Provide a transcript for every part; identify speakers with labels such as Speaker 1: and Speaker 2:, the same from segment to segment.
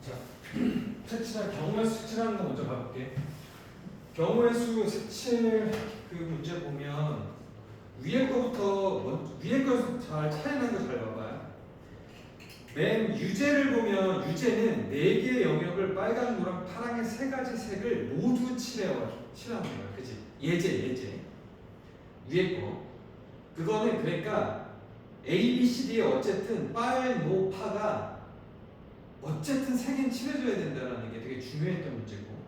Speaker 1: 자, 색칠 경우의 수 색칠하는 거 먼저 봐볼게. 경우의 수 색칠 그 문제 보면 위에 거부터 위에 거 잘 차이나는 거 잘 봐봐요. 맨 유제를 보면 유제는 4개의 영역을 빨강, 노랑, 파랑의 3가지 색을 모두 칠하는 거야. 그치? 예제. 위에 거. 그거는 그러니까 A, B, C, D에 어쨌든 빨, 노, 파가 어쨌든 3개는 칠해줘야 된다는 게 되게 중요했던 문제고,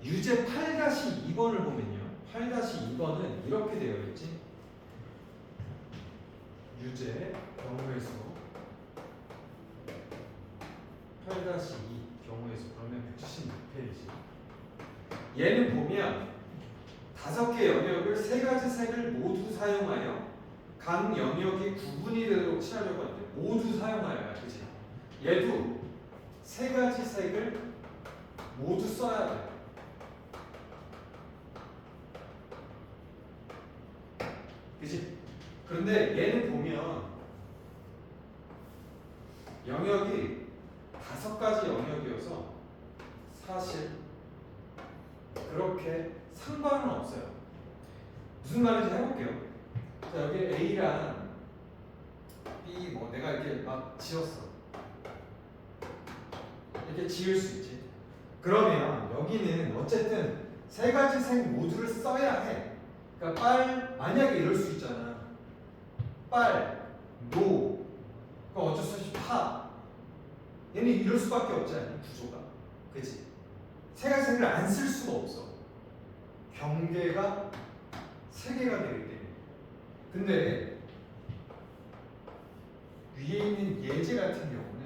Speaker 1: 유제 8-2번을 보면요. 8-2번은 이렇게 되어 있지. 유제 경우의 수 8-2 경우의 수 그러면 176페이지. 얘는 보면 5개 영역을 3가지 색을 모두 사용하여 각 영역이 구분이 되도록 칠하려고 하는데 모두 사용하여야 그지? 얘도 3가지 색을 모두 써야 돼. 그지? 그런데 얘는 보면 영역이 5가지 영역이어서 사실 그렇게 상관은 없어요. 무슨 말인지 해볼게요. 자, 여기 A랑 B 뭐 내가 이렇게 막 지었어. 이렇게 지을 수 있지. 그러면 여기는 어쨌든 3가지 색 모두를 써야 해. 그러니까 만약에 이럴 수 있잖아. 노, 그럼 어쩔 수 없이 파. 얘는 이럴 수밖에 없지 않니? 구조가. 그치? 3가지 색을 안 쓸 수가 없어. 경계가 3개가 되기 때문에. 근데 위에 있는 예제 같은 경우는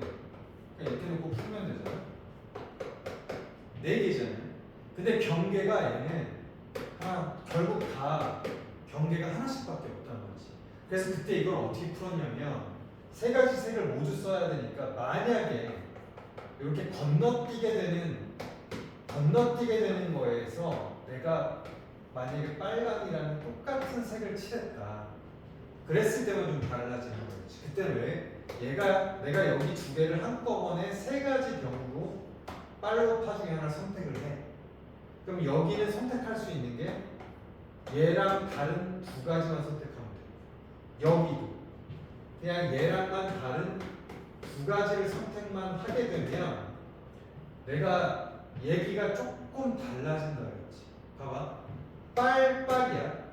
Speaker 1: 그냥 이렇게 놓고 풀면 되잖아. 4개잖아요. 근데 경계가 얘는 결국 다 경계가 하나씩밖에 없단 말이지. 그래서 그때 이걸 어떻게 풀었냐면 3가지 색을 모두 써야 되니까 만약에 이렇게 건너뛰게 되는 거에서 내가 만약에 빨강이라는 똑같은 색을 칠했다. 그랬을 때만 좀 달라지는 거지. 그때는 왜? 내가 여기 2개를 한꺼번에 3가지 경우로 빨로 파 중에 하나를 선택을 해. 그럼 여기는 선택할 수 있는 게 얘랑 다른 2가지만 선택하면 돼. 여기도 그냥 얘랑만 다른 2가지를 선택만 하게 되면 내가 얘기가 조금 달라진다 그랬지. 봐봐. 빨이야.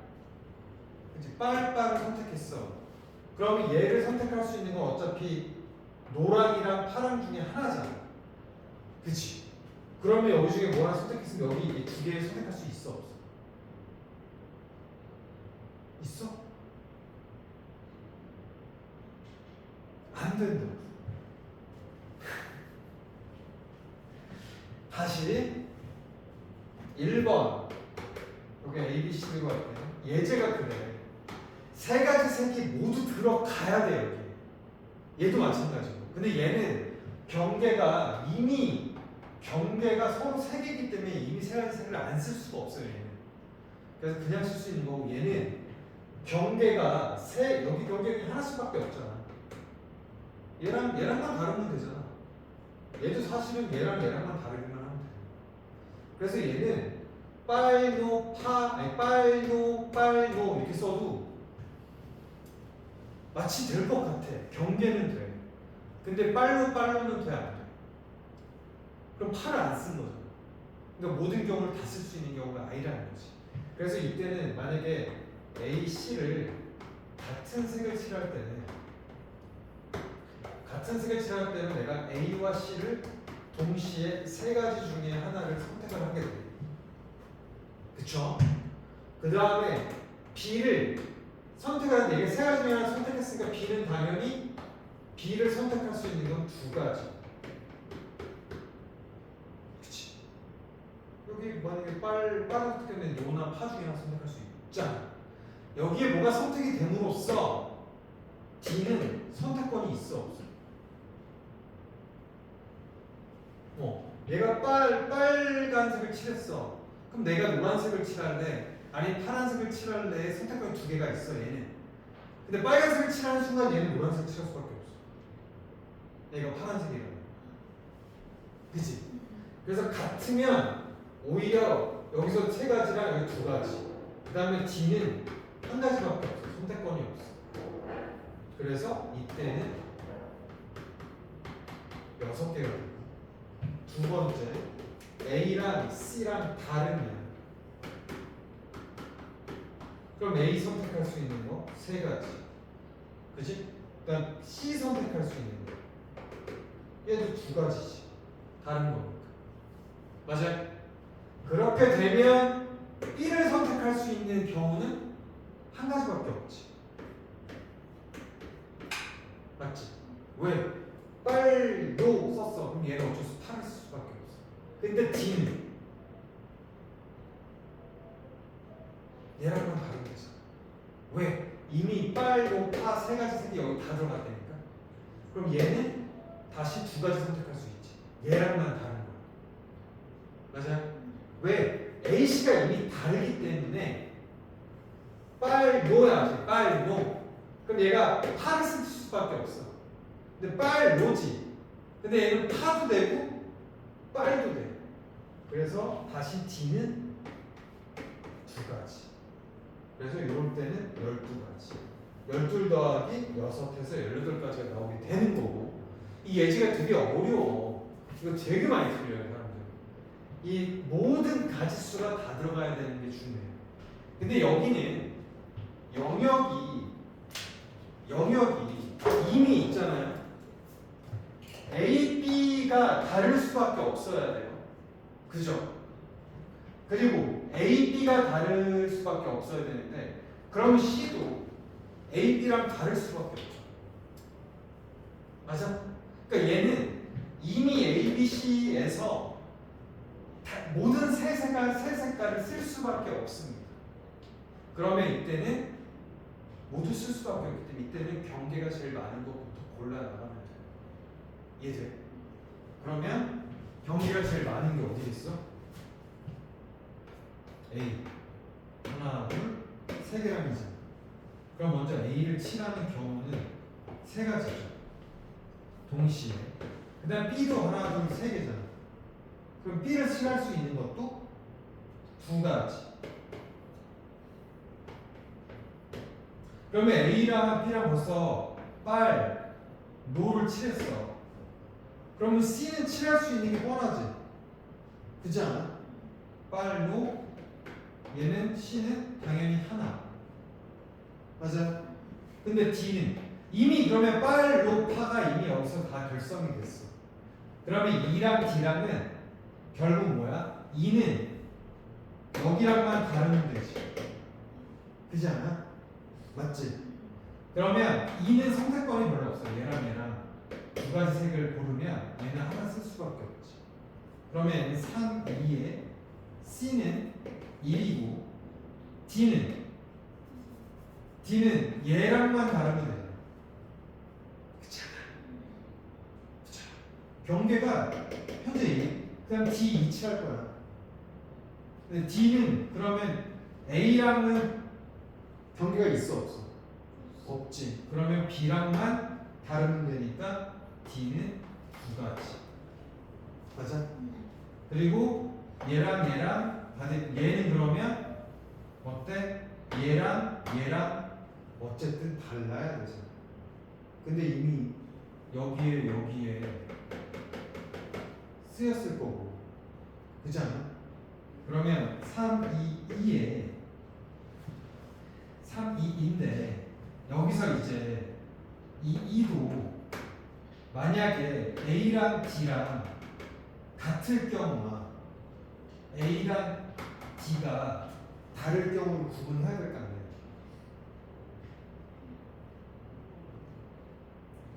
Speaker 1: 그치? 빨을 선택했어. 그러면 얘를 선택할 수 있는 건 어차피 노랑이랑 파랑 중에 하나잖아. 그치? 그러면 여기 중에 뭐 하나 선택했으면 여기 이 2개를 선택할 수 있어 없어? 있어? 안 된다. 다시 1번 여기 A, B, C로 할 때 예제가 그래. 3가지 색이 모두 들어가야 돼 여기. 얘도 마찬가지고. 근데 얘는 경계가 서로 3개이기 때문에 이미 3가지 색을 안 쓸 수가 없어요 얘는. 그래서 그냥 쓸 수 있는 거고, 얘는 경계가 여기 경계가 하나씩밖에 없잖아. 얘랑만 다르면 되잖아. 얘도 사실은 얘랑만 다르기만 하면 돼. 그래서 얘는 빨노 이렇게 써도 마치 될 것 같아. 경계는 돼. 근데 빨로는 돼, 안 돼? 그럼 파를 안 쓴 거죠. 그러니까 모든 경우를 다 쓸 수 있는 경우가 아니라는 거지. 그래서 이때는 만약에 A, C를 같은 색을 칠할 때는 내가 A와 C를 동시에 3가지 중에 하나를 선택을 하게 돼. 그쵸? 그 다음에 B를 선택하는데 이게 3가지 중에 하나 선택했으니까 B는 당연히 B를 선택할 수 있는 건 2가지. 그치? 여기 만약에 빨을 선택했는데 노나 파 중에 하나 선택할 수 있잖아. 여기에 뭐가 선택이 됨으로써 D는 선택권이 있어 없어? 얘가 빨간색을 칠했어. 그럼 내가 노란색을 칠할래? 아니 파란색을 칠할래? 선택권이 2개가 있어 얘는. 근데 빨간색을 칠하는 순간 얘는 노란색을 칠할 수밖에 없어. 얘가 파란색이라고. 그지? 그래서 같으면 오히려 여기서 세 가지랑 여기 두 가지. 그 다음에 D는 한 가지밖에 없어. 선택권이 없어. 그래서 이때는 6개가 되고 두 번째 A랑 C랑 다르면 그럼 A 선택할 수 있는 거 세 가지. 그지? 그다음 C 선택할 수 있는 거 얘도 두 가지지. 다른 거니까. 맞아요? 그렇게 되면 B를 선택할 수 있는 경우는 한 가지밖에 없지. 맞지? 왜? 빨로 썼어. 그럼 얘는 어쩔 수 탈을 쓸 수밖에 없어. 근데 D는 얘랑은 다른 거잖아. 왜? 이미 빨로 파 세 가지 색이 여기 다 들어갔다니까. 그럼 얘는 다시 두 가지 선택할 수 있지. 얘랑만 다른 거야. 맞아요? 왜? A씨가 이미 다르기 때문에 빨로야. 빨로. 그럼 얘가 파를 쓸 수밖에 없어. 근데 빨로지. 근데 얘는 파도 되고 빨도 돼. 그래서 다시 D는 두 가지. 그래서 이럴 때는 12가지. 12 더하기 6에서 18까지가 나오게 되는 거고. 이 예제가 되게 어려워. 이거 되게 많이 틀려요, 사람들. 이 모든 가지수가 다 들어가야 되는 게 중요해요. 근데 여기는 영역이 이미 있잖아요. A, B가 다를 수밖에 없어야 돼요. 그죠? 그리고 A, B가 다를 수밖에 없어야 되는데 그러면 C도 A, B랑 다를 수밖에 없죠. 맞아? 그러니까 얘는 이미 A, B, C에서 모든 세 색깔을 쓸 수밖에 없습니다. 그러면 이때는 모두 쓸 수밖에 없기 때문에 이때는 경계가 제일 많은 것부터 골라 나가면 돼요. 이해돼? 그러면 경계가 제일 많은 게 어디 있어? A 하나, 둘, 세 개랑이잖아. 그럼 먼저 A를 칠하는 경우는 세 가지죠. 동시에. 그 다음 B도 하나, 둘, 세 개잖아. 그럼 B를 칠할 수 있는 것도 두 가지. 그러면 A랑 B랑 벌써 빨, 노를 칠했어. 그러면 C는 칠할 수 있는 게 뻔하지. 그렇지 않아? 빨, 노, 얘는 C는 당연히 하나. 맞아? 근데 D는 이미 그러면 빨, 노, 파가 이미 여기서 다 결성이 됐어. 그러면 E랑 D랑은 결국 뭐야? E는 여기랑만 다르면 되지. 그렇지 않아? 맞지? 그러면 E는 선택권이 별로 없어. 얘랑 두 가지 색을 고르면 얘는 하나 쓸 수밖에 없지. 그러면 얘는 3, 2에 C는 1이고 D는 얘랑만 다르면 되잖아. 그렇잖아. 그렇죠. 경계가 현재 1. 그다음 D 이치할 거야. 근데 D는 그러면 A랑은 경계가 있어 없어? 없지. 그러면 B랑만 다르면 되니까 D는 두 가지. 맞아? 그리고 얘랑 얘는 그러면 어때? 얘랑 어쨌든 달라야 되잖아. 근데 이미 여기에 쓰였을 거고. 그렇지 않아? 그러면 3, 2에 3, 2인데 여기서 이제 이 2도 만약에 A랑 D랑 같을 경우와 A랑 D가 다를 경우를 구분해야 될 거 아니에요.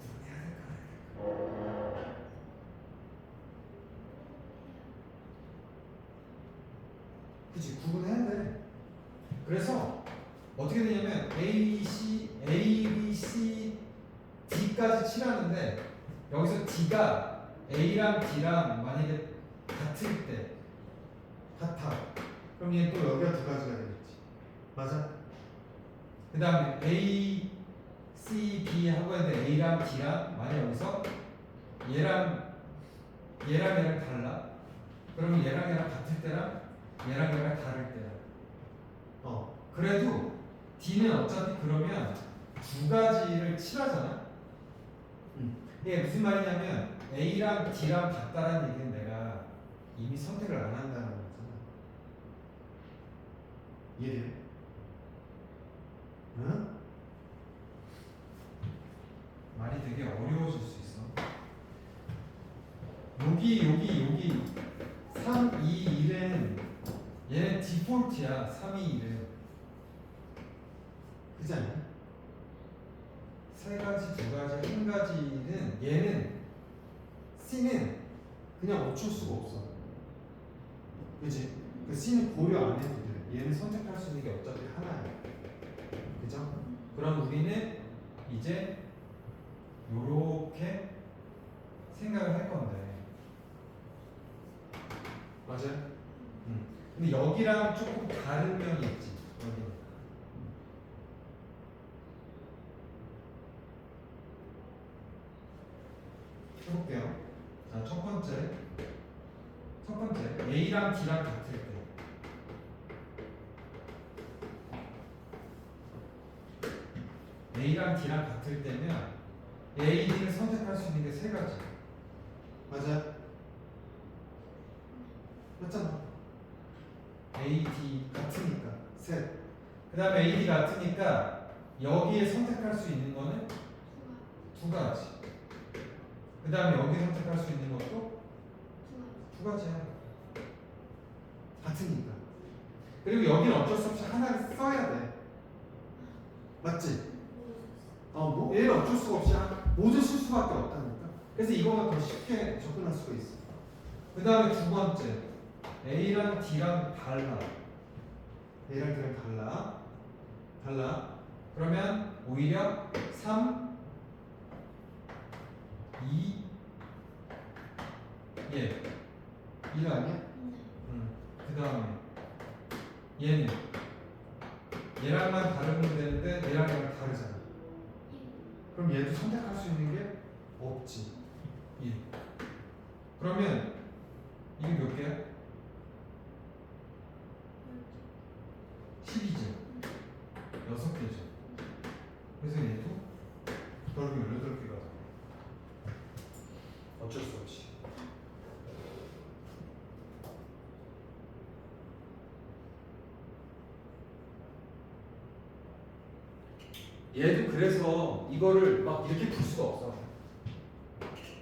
Speaker 1: 구분해야 될 거 아니에요. 그치, 구분해야 돼. 그래서 어떻게 되냐면 A, B, C, D까지 칠하는데 여기서 D가 A랑 D랑 만약에 같을 때 같아. 그럼 얘는 또 여기가 두 가지가 되겠지. 맞아? 그 다음에 A, C, B 하고 했는데 A랑 D랑 만약 여기서 얘랑 얘랑 달라? 그러면 얘랑 같을 때랑 얘랑 다를 때랑 그래도 D는 어차피 그러면 두 가지를 칠하잖아. 이게 무슨 말이냐면 A랑 D랑 같다라는 얘기는 내가 이미 선택을 안 한다는 거잖아. 이해돼? 응? 말이 되게 어려워질 수 있어. 여기 3, 2, 1은 얘는 디폴트야. 3, 2, 1은 그지 않냐? 세 가지, 두 가지, 한 가지는 얘는 C는 그냥 어쩔 수가 없어. 그지? 그 C는 고려 안 해도 돼. 얘는 선택할 수 있는 게 어차피 하나야. 그죠? 그럼 우리는 이제 요렇게 생각을 할 건데 맞아요? 근데 여기랑 조금 다른 면이 있지. 여기는 해볼게요. 자, 첫 번째 A랑 D랑 같을 때 A랑 D랑 같을 때면 A, D를 선택할 수 있는 게 세 가지. 맞아? 맞잖아. A, D 같으니까 셋. 그 다음에 A, D 같으니까 여기에 선택할 수 있는 거는 두 가지. 그 다음에 여기 선택할 수 있는 것도 두 가지야. 같으니까. 그리고 여기는 어쩔 수 없이 하나를 써야 돼. 맞지? 뭐 얘는 어쩔 수가 없이 모두 쓸 수밖에 없다니까. 그래서 이거가 더 쉽게 접근할 수가 있어. 그 다음에 두 번째 A랑 D랑 달라. A랑 D랑 달라. 그러면 오히려 3, 2, 1 1 아니야? 그 다음에 얘랑만 다르면 되는데 얘랑 다르잖아. 그럼 얘도 선택할 수 있는 게 없지. 1. 그러면 이게 몇 개야? 10이죠. 6개죠. 그래서 얘도 결국 18개가 어쩔 수 없이. 얘도 그래서 이거를 막 이렇게 풀 수가 없어.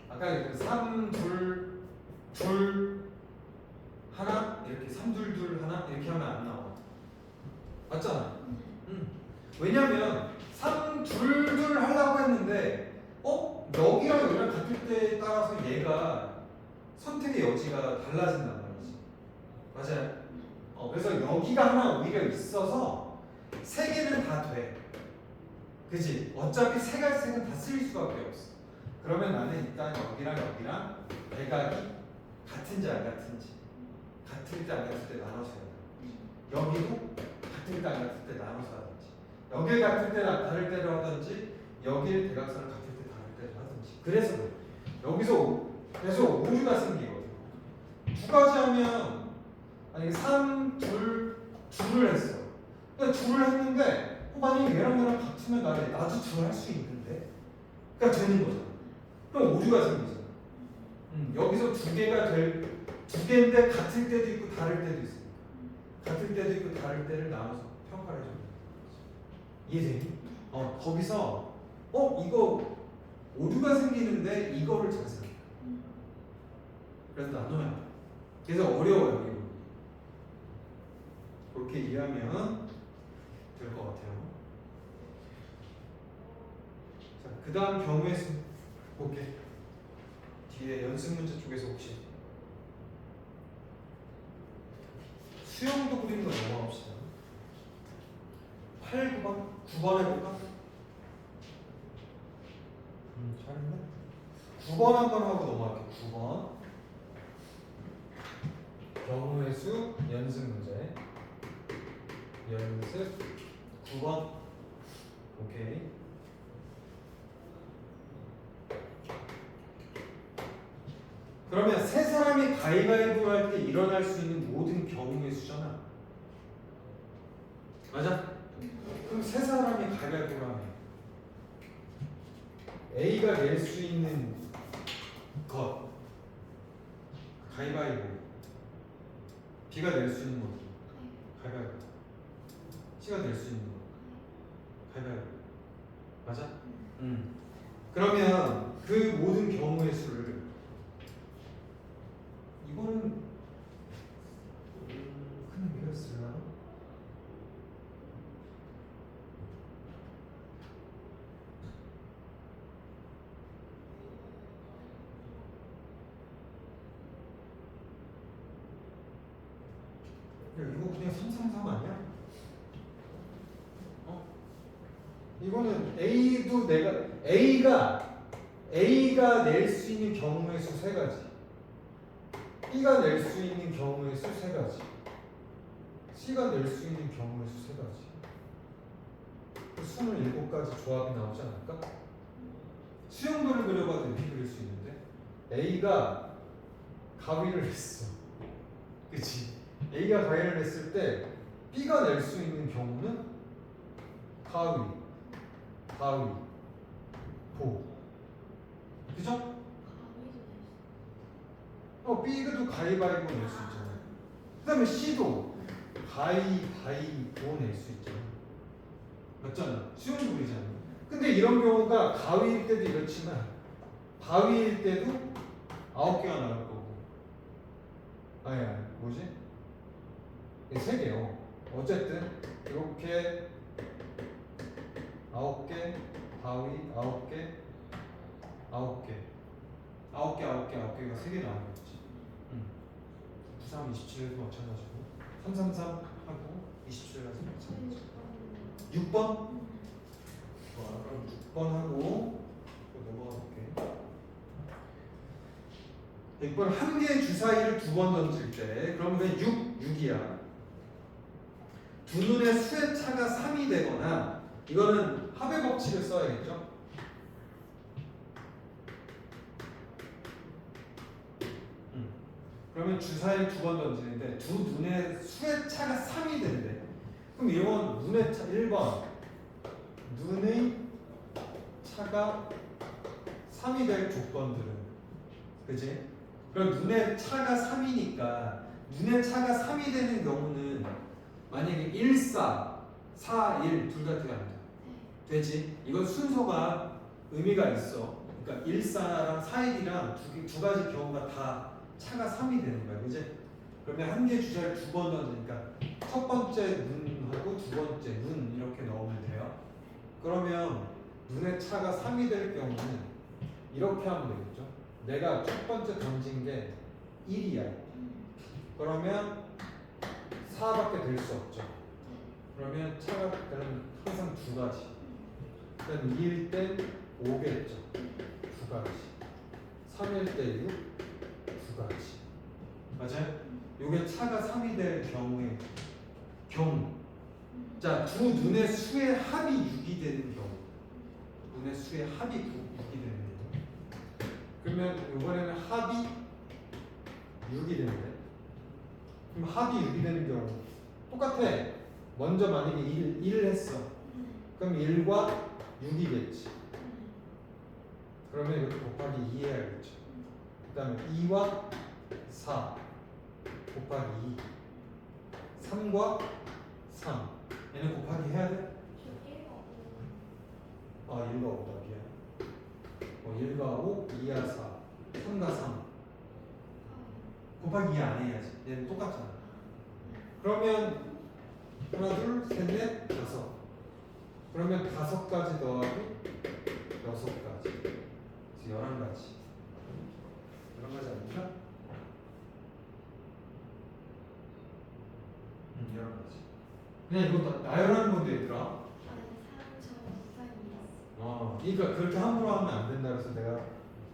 Speaker 1: 아까 3, 2, 하나 이렇게 3, 2, 하나 이렇게 하면 안 나와. 맞잖아. 왜냐면 3, 2 하려고 했는데 여기랑 여기랑 같을 때에 따라서 얘가 선택의 여지가 달라진단 말이지. 맞아요. 그래서 여기가 하나 오히려 있어서 세 개는 다 돼. 그지? 어차피 세 가지 색은 다 쓸 수밖에 없어. 그러면 나는 일단 여기랑 대각이 같은지 안 같은지, 같을 때 안 같을 때 나눠서 해야 돼. 여기도 같을 때 안 같을 때 나눠서 하든지, 여기 같을 때 다를 때로 하든지, 여기를 대각선을 같을 때 다를 때로 하든지. 그래서 여기서 계속 오류가 생기거든. 두 가지 하면 아니 3, 2를 했어. 그러니까 2를 했는데 만약에 얘랑 같으면 나도 2 할 수 있는데, 그러니까 되는 거잖아. 그럼 오류가 생기잖아. 여기서 두 개인데 같을 때도 있고 다를 때도 있으니까 같을 때도 있고 다를 때를 나눠서 평가를 해줘야 돼. 이해되니? 거기서 이거 오류가 생기는데 이거를 잘 생각해. 그래서 나눠야 돼. 그래서 어려워요 이거. 그렇게 이해하면 될 것 같아요. 자, 그 다음 경우의 수 볼게. 뒤에 연습 문제 쪽에서 혹시 수영도 그리는 거 넘어갑시다. 8, 9번? 9번 해볼까? 잘했네. 9번 한번 하고 넘어갈게. 9번 경우의 수 연습 문제. 연습 9번. 오케이. 그러면 세 사람이 가위바위보 할 때 일어날 수 있는 모든 경우의 수잖아. 맞아? 그럼 세 사람이 가위바위보를 하면 A가 낼 수 있는 것 가위바위보, B가 낼 수 있는 것 가위바위보, C가 낼 수 있는 것 가위바위보. 맞아? 그러면 그 모든 경우의 수를 이거는 큰 의미가 있으려나? 야, 이거 그냥 333 아니야? 어? 이거는 A가 낼 수 있는 경우의 수 세 가지, B가 낼 수 있는 경우의 수 세 가지, C가 낼 수 있는 경우의 수 세 가지. 27가지 조합이 나오지 않을까? 수영도를 그려봐도 이렇게 그릴 수 있는데 A가 가위를 했어. 그치? A가 가위를 했을 때 B가 낼 수 있는 경우는 가위, 보. 그죠? B도 가위바위보 낼 수 있잖아. 그 다음에 C도 가위바위보 낼 수 있잖아. 맞잖아. 수영도 그리잖아. 근데 이런 경우가 가위일 때도 이렇지만 바위일 때도 9개가 나올 거고. 아니 뭐지? 3개요. 어쨌든 이렇게 9개, 바위 9개, 9개가 3개 나오겠지. 93, 27에도 마찬가지고 333 하고 27에도 마찬가지. 6번? 좋아, 그럼 6번 하고 넘어가 볼게. 6번 한 개의 주사위를 2번 던질 때 그러면 6이야. 두 눈의 수의 차가 3이 되거나 이거는 합의 법칙을 써야겠죠. 그러면 주사위를 2번 던지는데 두 눈의 수의 차가 3이 된대. 그럼 이건 눈의 차 1번 눈의 차가 3이 될 조건들은 그지? 그럼 눈의 차가 3이니까 눈의 차가 3이 되는 경우는 만약에 1, 4, 4, 1 둘 다 돼야 안 돼. 되지? 이건 순서가 의미가 있어. 그러니까 1, 4랑 4, 1이랑 두 가지 경우가 다 차가 3이 되는 거야. 그지? 그러면 한 개 주사를 2번 던지니까 첫 번째 눈하고 두 번째 눈 이렇게 넣으면 돼요. 그러면 눈의 차가 3이 될 경우는 이렇게 하면 되겠죠. 내가 첫 번째 던진 게 1이야. 그러면 4밖에 될 수 없죠. 그러면 차가 되는 항상 두 가지. 일단 2일 때 5겠죠. 두 가지. 3일 때 6, 두 가지. 맞아요? 요게 차가 3이 될 경우에 경우. 자, 두 눈의 수의 합이 6이 되는 경우. 눈의 수의 합이 6이 되는 경우. 그러면 이번에는 합이 6이 되는데. 그럼 합이 6이 되는 경우 똑같아. 먼저 만약에 1을 했어. 그럼 1과 6이겠지. 그러면 이렇게 곱하기 2 해야겠죠. 그 다음에 2와 4 곱하기 2 3과 3 얘는 곱하기 해야 돼? 1과 5다 미안. 1과 5, 2와 4 3과 3 곱하기 2 안 해야지. 얘는 똑같잖아. 그러면 하나, 둘, 셋, 넷, 다섯. 그러면 5가지 더하기 6가지. 그래서 11가지. 11가지 아닌가? 11가지. 그냥 이거 나열하는 건데 얘들아. 그러니까 그렇게 함부로 하면 안 된다 그래서 내가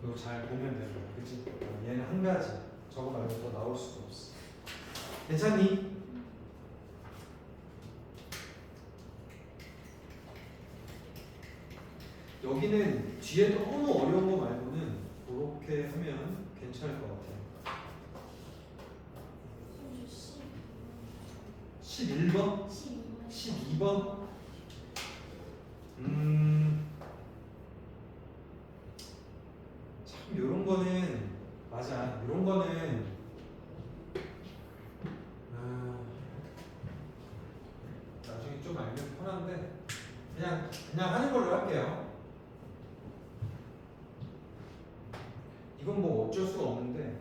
Speaker 1: 이거 잘 보면 되는 거야. 그치? 얘는 한 가지. 저거 말고 더 나올 수도 없어. 괜찮니? 여기는 뒤에 너무 어려운 거 말고는 그렇게 하면 괜찮을 것 같아요. 11번? 12번? 참 요런 거는 맞아. 요런 거는 나중에 좀 알면 편한데 그냥 하는 걸로 할게요. 이건 뭐 어쩔 수가 없는데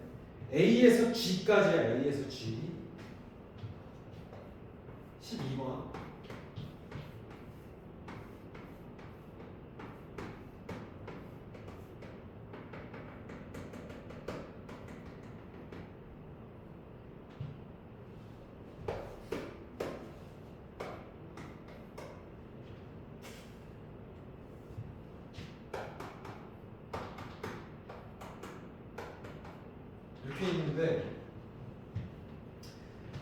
Speaker 1: A에서 G까지야. A에서 G 12번 이렇게 있는데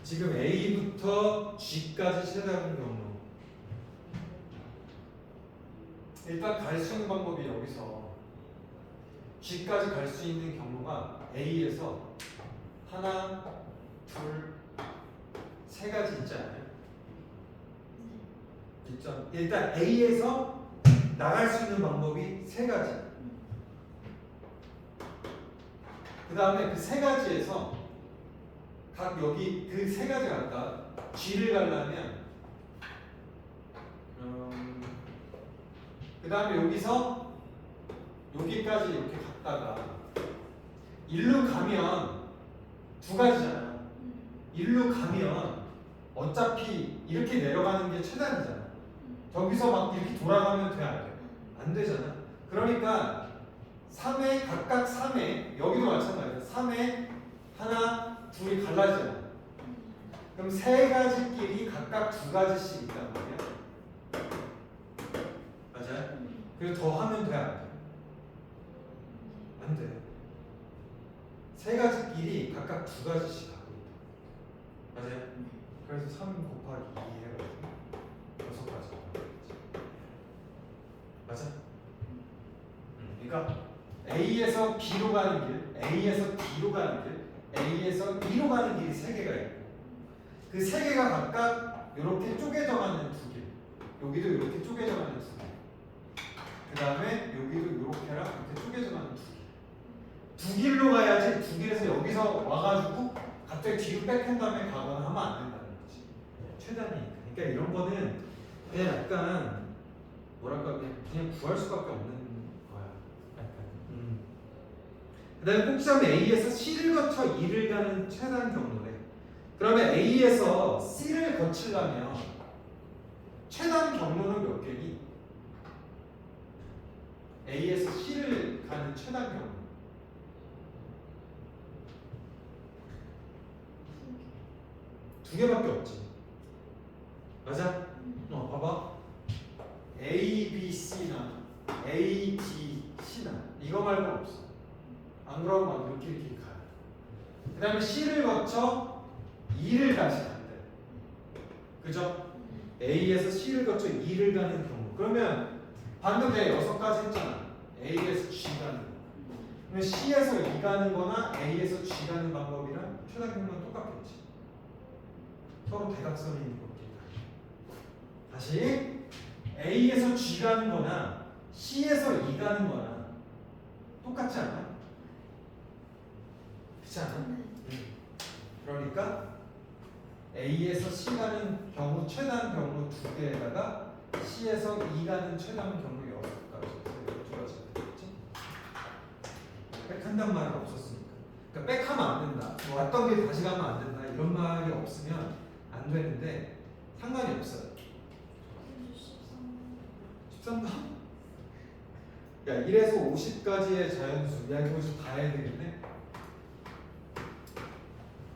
Speaker 1: 지금 A부터 G까지 최다른 경로 일단 갈 수 있는 방법이 여기서 G까지 갈 수 있는 경로가 A에서 하나, 둘, 세 가지 있잖아요. 있죠. 일단 A에서 나갈 수 있는 방법이 세 가지. 그 다음에 그 세 가지에서 각 여기 그 세 가지 각각 G를 가려면 그 다음에 여기서 여기까지 이렇게 갔다가 일로 가면 두 가지잖아. 일로 가면 어차피 이렇게 내려가는 게 최단이잖아. 저기서 막 이렇게 돌아가면 돼, 안 돼? 안 되잖아. 그러니까 3회 각각 3회 여기도 마찬가지야. 3회 하나 둘이 갈라지잖아. 그럼 세 가지끼리 각각 두 가지씩 있단 말이야. 맞아요? 그리고 더 하면 돼, 안 돼? 안 돼. 세 가지끼리 각각 두 가지씩 가고 있다. 맞아요? 그래서 3 곱하기 2 해가지고 6가지. 맞아? 그러니까 A에서 B로 가는 길, A에서 D로 가는 길, A에서 E로 가는 길이 세 개가 있고 그 세 개가 각각 이렇게 쪼개져 가는 두 길, 여기도 이렇게 쪼개져 가는 두 길, 그 다음에 여기도 이렇게랑 이렇게 쪼개져 가는 두 길. 두 길로 가야지 두 길에서 여기서 와가지고 갑자기 뒤로 백한 다음에 가거나 하면 안 된다는 거지. 최단이니까. 그러니까 이런 거는 그냥 약간 뭐랄까 그냥 구할 수밖에 없는 거야. 약간. 그다음에 꼭지점에 A에서 C를 거쳐 E를 가는 최단 경로래. 그러면 A에서 C를 거치려면 최단 경로는 몇 개니? A에서 C를 가는 최단 경로. 두 개밖에 없지. 맞아? 봐봐. A, B, C나 A, D, C나 이거 말고 없어. 안 그러면 막 이렇게 가요. 그 다음에 C를 거쳐 E를 다시 간대. 그죠? A에서 C를 거쳐 E를 가는 경우. 그러면 방금 내가 6가지 했잖아. A에서 G 가는 거. 그러면 C에서 E 가는 거나 A에서 G 가는 방법이랑 최단 경로는 똑같겠지. 서로 대각선이 있는 겁니다. 다시 A에서 G 가는 거나 C에서 E 가는 거나 똑같지 않아? 그렇지 않아? 그러니까 A에서 C 가는 경우 최단 경로 2개에다가 C에서 E 가는 최단 경로 6가지. 12가지가 되겠지? 백한단 말은 없었으니까. 그러니까 백하면 안 된다. 뭐 왔던 길 다시 가면 안 된다. 이런 말이 없으면 안 되는데 상관이 없어요. 13번? 야 1에서 50까지의 자연수. 야 이거 좀 다 해야 되겠네.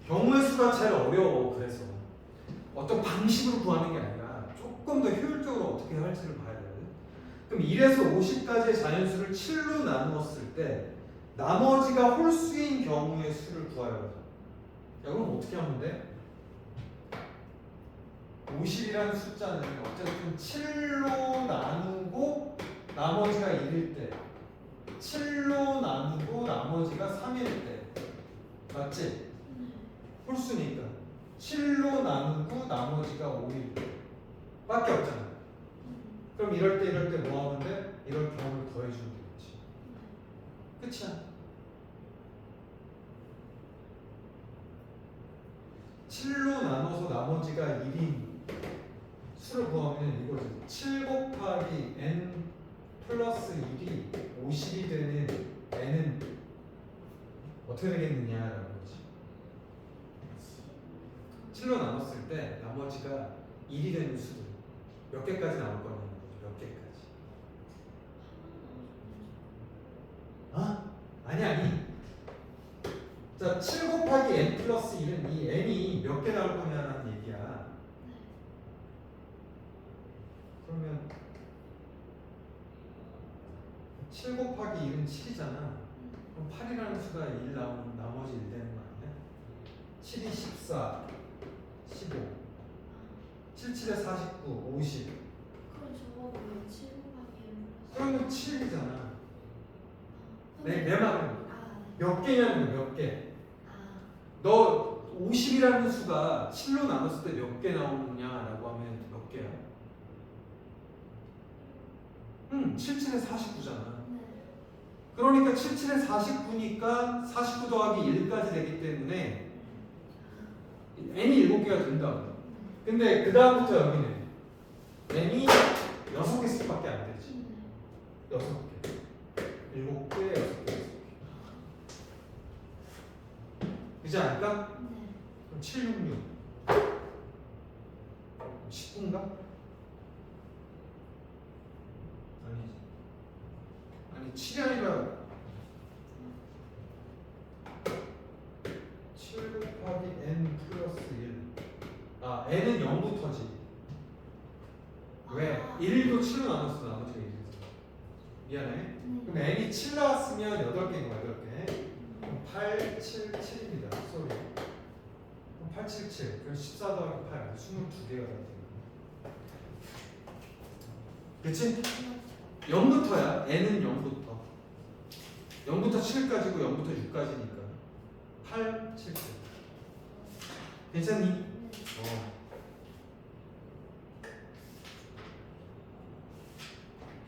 Speaker 1: 경우의 수가 제일 어려워. 그래서 어떤 방식으로 구하는 게 아니라 조금 더 효율적으로 어떻게 할지를 봐야 돼. 그럼 1에서 50까지의 자연수를 7로 나누었을 때 나머지가 홀수인 경우의 수를 구하여. 야 그럼 어떻게 하면 돼? 50이라는 숫자는 어쨌든 7로 나누고 나머지가 1일 때 7로 나누고 나머지가 3일 때 맞지? 홀수니까 7로 나누고 나머지가 5일 밖에 없잖아. 그럼 이럴 때 뭐 하면 돼? 이럴 경우를 더해주면 되겠지. 끝이야. 7로 나눠서 나머지가 1인 수를 구하면 이거지. 7 곱하기 n 플러스 1이 50이 되는 n은 어떻게 되겠느냐라는 거지. 7로 나눴을 때 나머지가 1이 되는 수들 몇 개까지 나올 거냐는 거죠. 몇 개까지. 아니. 자, 7 곱하기 n 플러스 1은 이 n이 몇 개 나올 거냐라는 얘기야. 그러면 7 곱하기 1은 7이잖아. 그럼 8이라는 수가 1 나오면 나머지 1 되는 거 아니야? 7이 14, 15, 7, 7에 49, 50.
Speaker 2: 그럼 저거 보면 7 곱하기 1
Speaker 1: 그러면 7이잖아. 내 말은
Speaker 2: 아,
Speaker 1: 몇 개냐는 거야, 몇 개.
Speaker 2: 아,
Speaker 1: 너 50이라는 수가 7로 나눴을 때 몇 개 나오느냐라고 하면 몇 개야? 7, 7에 49잖아.
Speaker 2: 네.
Speaker 1: 그러니까 7, 7에 49니까 49 더하기 1까지 되기 때문에 n이 7개가 된다. 근데 그 다음부터 여기는 n이 6개씩밖에 안 되지. 6개. 7개, 6개. 그지 않을까? 그럼 7, 6, 6. 19인가? 아니 7이 아니라 7 곱하기 n 플러스 1. n은 0부터지. 왜? 1도 7로 나눴어. 나머지가 1이었어. 미안해. 그럼 n이 7 나왔으면 8개인 거야. 8개. 그럼 8, 7, 7입니다. 쏘리. 그럼 8, 7, 7. 그럼 14 더하기 8. 22개가 됩니다. 그치? 0부터야. n은 0부터. 0부터 7까지고 0부터 6까지니까 8, 7, 7. 괜찮니?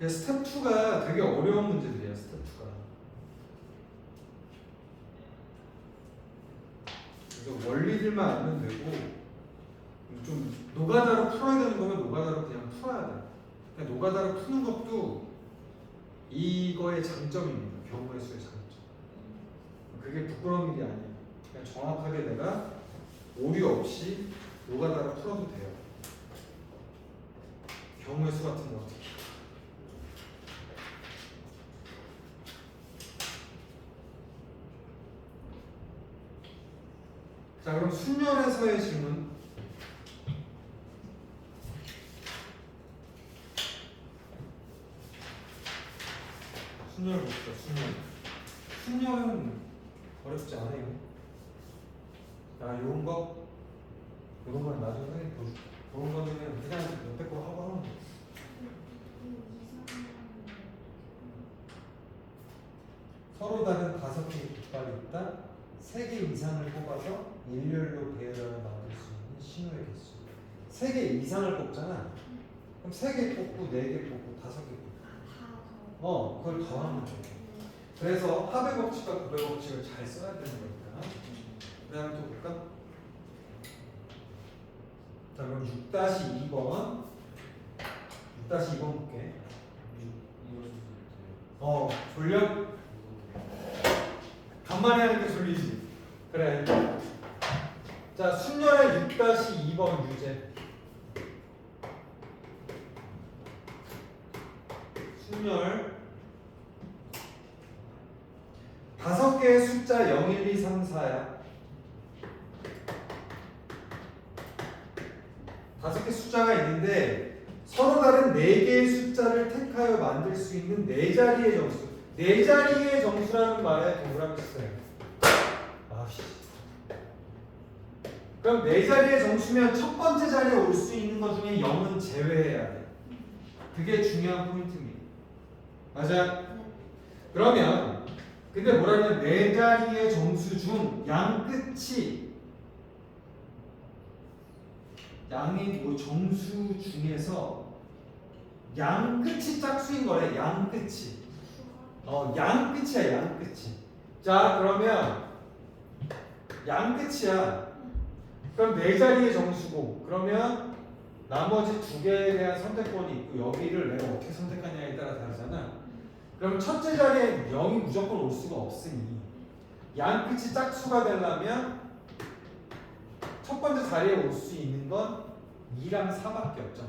Speaker 1: 스텝 2가 되게 어려운 문제들이야. 스텝 2가. 그래서 원리들만 알면 되고 좀 노가다로 풀어야 되는 거면 노가다로 그냥 풀어야 돼. 그냥 노가다로 푸는 것도 이거의 장점입니다. 경우의 수의 장점. 그게 부끄러운 일이 아니에요. 그냥 정확하게 내가 오류 없이 노가다로 풀어도 돼요. 경우의 수 같은 거 특히. 자, 그럼 순열에서의 질문. 순열 봅시다. 순열은 어렵지 않아요. 요런 거는 나중에 선생님 보여줄게. 그런 거는 그냥 옆에 거 하고 하면 돼. 서로 다른 5개의 깃발이 있다. 3개 이상을 뽑아서 일렬로 배열하여 만들 수 있는 신호의 개수. 3개 이상을 뽑잖아. 그럼 3개 뽑고 4개 뽑고 5개 뽑고. 그걸 더하면 돼. 그래서 합의 법칙과 구별 법칙을 잘 써야 되는 거니까. 그 다음에 또 볼까? 자, 그럼 6-2번. 6-2번 볼게. 졸려? 간만에 하니까 졸리지? 그래. 자, 순열의 6-2번 유제. 순열 5개의 숫자 0, 1, 2, 3, 4야. 5개 숫자가 있는데 서로 다른 4개의 숫자를 택하여 만들 수 있는 4자리의 정수. 4자리의 정수라는 말에 동그라미 써요. 그럼 4자리의 정수면 첫 번째 자리에 올 수 있는 것 중에 0은 제외해야 돼. 그게 중요한 포인트입니다. 맞아? 그러면 그 근데 뭐라냐면 네 자리의 정수 중 양 끝이 양의 뭐 정수 중에서 양 끝이 짝수인 거래. 양 끝이. 양 끝이야. 양 끝이. 자 그러면 양 끝이야. 그럼 네 자리의 정수고 그러면 나머지 두 개에 대한 선택권이 있고 여기를 내가 어떻게 선택하냐에 따라 다르잖아. 그럼 첫째 자리에 0이 무조건 올 수가 없으니 양 끝이 짝수가 되려면 첫 번째 자리에 올 수 있는 건 2랑 4밖에 없잖아.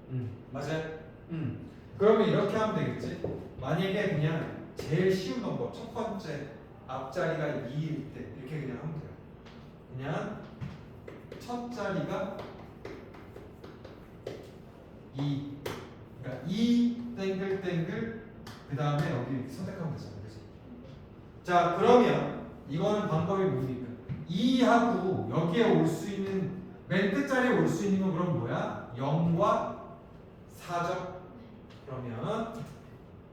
Speaker 1: 그렇지? 맞아요? 그러면 이렇게 하면 되겠지? 만약에 그냥 제일 쉬운 방법 첫 번째 앞자리가 2일 때 이렇게 그냥 하면 돼요. 그냥 첫 자리가 2 그러니까 2 땡글땡글 그 다음에 여기 이렇게 선택하면 되잖아. 그치? 자 그러면 이거는 방법이 뭡니까? 2하고 여기에 올 수 있는 맨 끝자리에 올 수 있는 건 그럼 뭐야? 0과 4죠? 그러면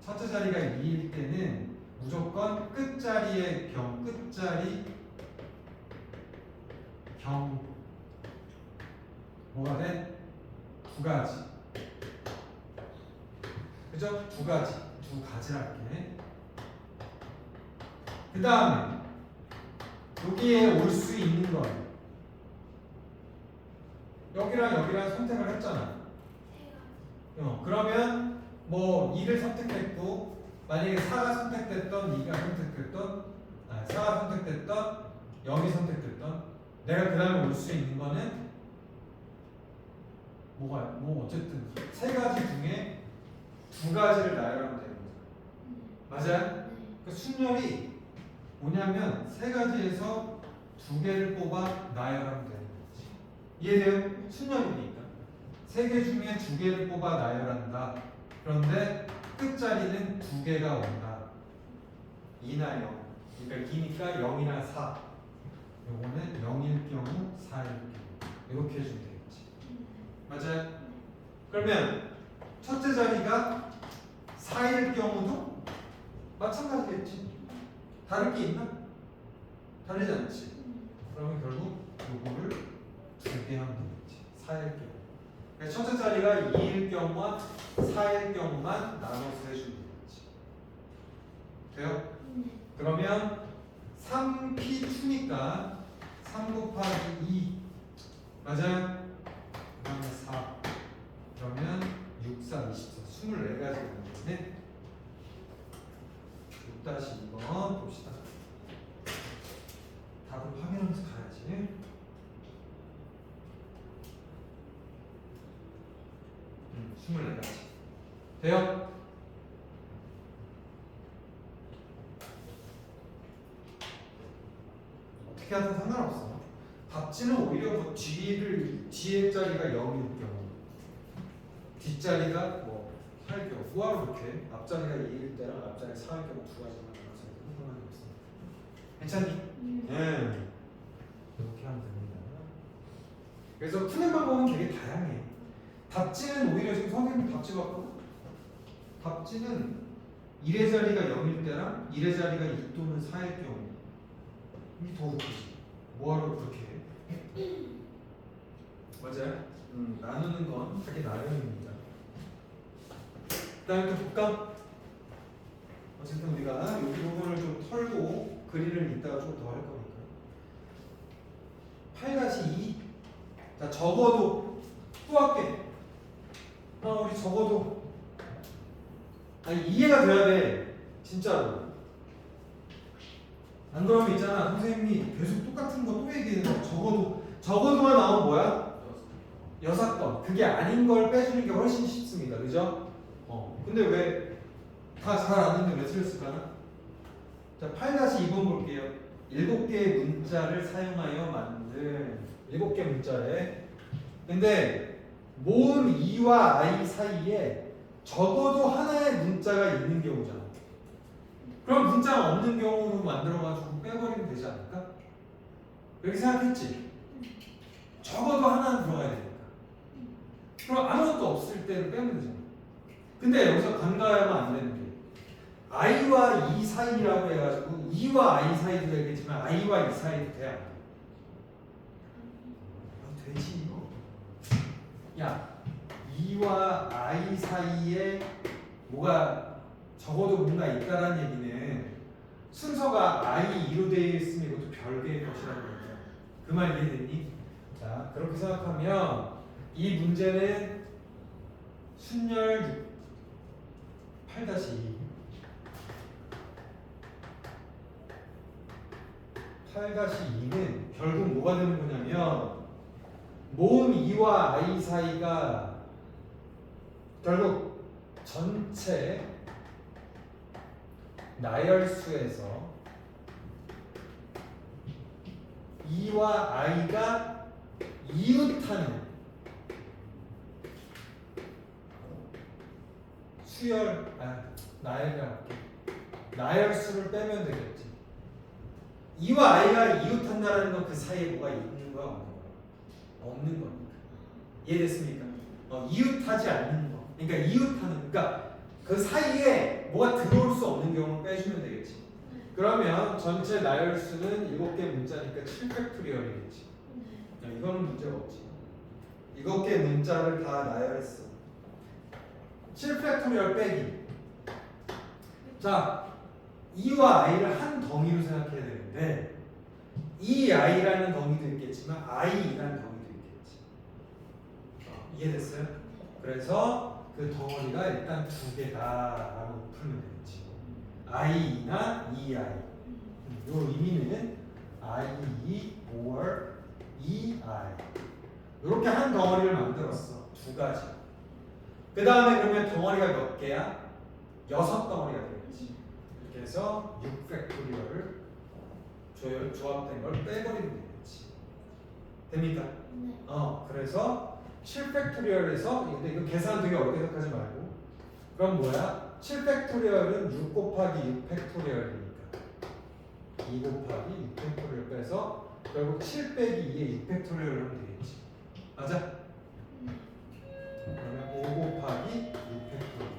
Speaker 1: 첫째 자리가 2일 때는 무조건 끝자리에 끝자리 뭐가 돼? 두 가지. 그죠? 두 가지랄게. 그 다음에 여기에 올 수 있는 건 여기랑 선택을 했잖아. 그러면 뭐 2를 선택했고 만약에 4가 선택됐던 2가 선택됐던 4가 선택됐던 0이 선택됐던 내가 그 다음에 올 수 있는 거는 뭐 어쨌든 세 가지 중에 두 가지를 나열하면 되는 거죠. 맞아요? 그 순열이 뭐냐면 세 가지에서 두 개를 뽑아 나열하면 되는 거지. 이해돼요? 순열이니까 세 개 중에 두 개를 뽑아 나열한다. 그런데 끝자리는 두 개가 온다. 2나 0. 그러니까 2니까 0이나 4. 요거는 0일 경우, 4일 경우. 이렇게 해주면 되겠지. 맞아요? 그러면 첫째 자리가 4일 경우도 마찬가지겠지. 다를 게 있나? 다르지 않지. 그러면 결국 요거를 두 개 하면 되겠지. 4일 경우. 그러니까 첫째 자리가 2일 경우와 4일 경우만 나눠서 해주면 되겠지. 돼요? 그러면 3P2니까 3 곱하기 2 맞아요? 그 다음에 4 그러면 6, 4, 24 24가지가 되는데 6-2번 봅시다. 답을 확인하면서 가야지. 24가지 돼요? 어떻게 하든 상관없어. 답지는 오히려 뭐 뒤에 자리가 0일 경우 뒷자리가 뭐 8일 경우 후하로 이렇게 앞자리가 2일 때랑 앞자리가 4일 경우 두 가지만 나눠서 상관이 없어. 괜찮니? 예. 이렇게 하면 됩니다. 그래서 푸는 방법은 되게 다양해. 답지는 오히려 지금 선생님 답지 봤거든? 답지는 1의 자리가 0일 때랑 1의 자리가 2 또는 4일 경우 이게 더 웃기지. 뭐하러 그렇게 해? 맞아요? 나누는 건 자기 나름입니다. 그 다음에 또 볼까? 어쨌든 우리가 여기 부분을 좀 털고 그리를 이따가 좀 더 할 거니까 8-2 자 적어도 또 할게. 우리 적어도 이해가 돼야 돼. 진짜로. 안 그러면 있잖아. 선생님이 계속 똑같은 거 또 얘기해요. 적어도만 나오면 뭐야? 6번. 그게 아닌 걸 빼주는 게 훨씬 쉽습니다. 그죠? 근데 왜 다 잘 아는데 왜 틀렸을까나? 자, 8-2번 볼게요. 7개의 문자를 사용하여 만든 7개 문자래. 근데 모음 이와 아이 사이에 적어도 하나의 문자가 있는 경우잖아. 그럼 문자가 없는 경우로 만들어가지고 빼버리면 되지 않을까? 그렇게 생각했지? 적어도 하나는 들어가야 되니까. 그럼 아무것도 없을 때는 빼면 되잖아. 근데 여기서 간과하면 안 되는 게 i와 2 사이라고 해가지고 2와 i 사이도 되겠지만 i와 2 사이도 돼. 안 돼? 되지 이거. 야 2와 i 사이에 뭐가 적어도 뭔가 있다라는 얘기는 순서가 i 2로 되어 있으면 이것도 별개의 것이라는 거죠. 그 말 이해됐니? 자 그렇게 생각하면 이 문제는 순열 8-2 8-2는 결국 뭐가 되는 거냐면 모음 2와 i 사이가 결국 전체 나열수에서 2와 i가 이웃하는 나열수를 빼면 되겠지. 2와 i가 이웃한다라는 건 그 사이에 뭐가 있는 거야, 없는 거야? 없는 거니까. 이해됐습니까? 이웃하지 않는 거. 그러니까 이웃하는, 그러니까 그 사이에 뭐가 들어올 수 없는 경우를 빼주면 되겠지. 그러면 전체 나열수는 7개 문자니까 7팩토리얼이겠지. 이거는 문제가 없지. 7개 문자를 다 나열했어. 7팩토리얼 빼기. 자, 2와 i를 한 덩이로 생각해야 되는데 이 i라는 덩이도 있겠지만 i라는 덩이도 있겠지. 이해됐어요? 그래서 그 덩어리가 일단 2개다라고 풀면 되겠지. i나 2i. 요 의미는 i or 2i. 이렇게 한 덩어리를 만들었어. 2가지. 그 다음에 그러면 덩어리가 몇 개야? 6덩어리가 되겠지. 이렇게 해서 6팩토리얼을 조합된 걸 빼버리면 되겠지. 됩니까?
Speaker 2: 네.
Speaker 1: 그래서 7팩토리얼에서 근데 이거 계산 되게 어렵게 생각하지 말고 그럼 뭐야? 7팩토리얼은 6 곱하기 6팩토리얼이니까 2 곱하기 6팩토리얼 빼서 결국 7 빼기 2의 6팩토리얼을 하면 되겠지. 맞아? 그러면 5 곱하기 6팩토리얼.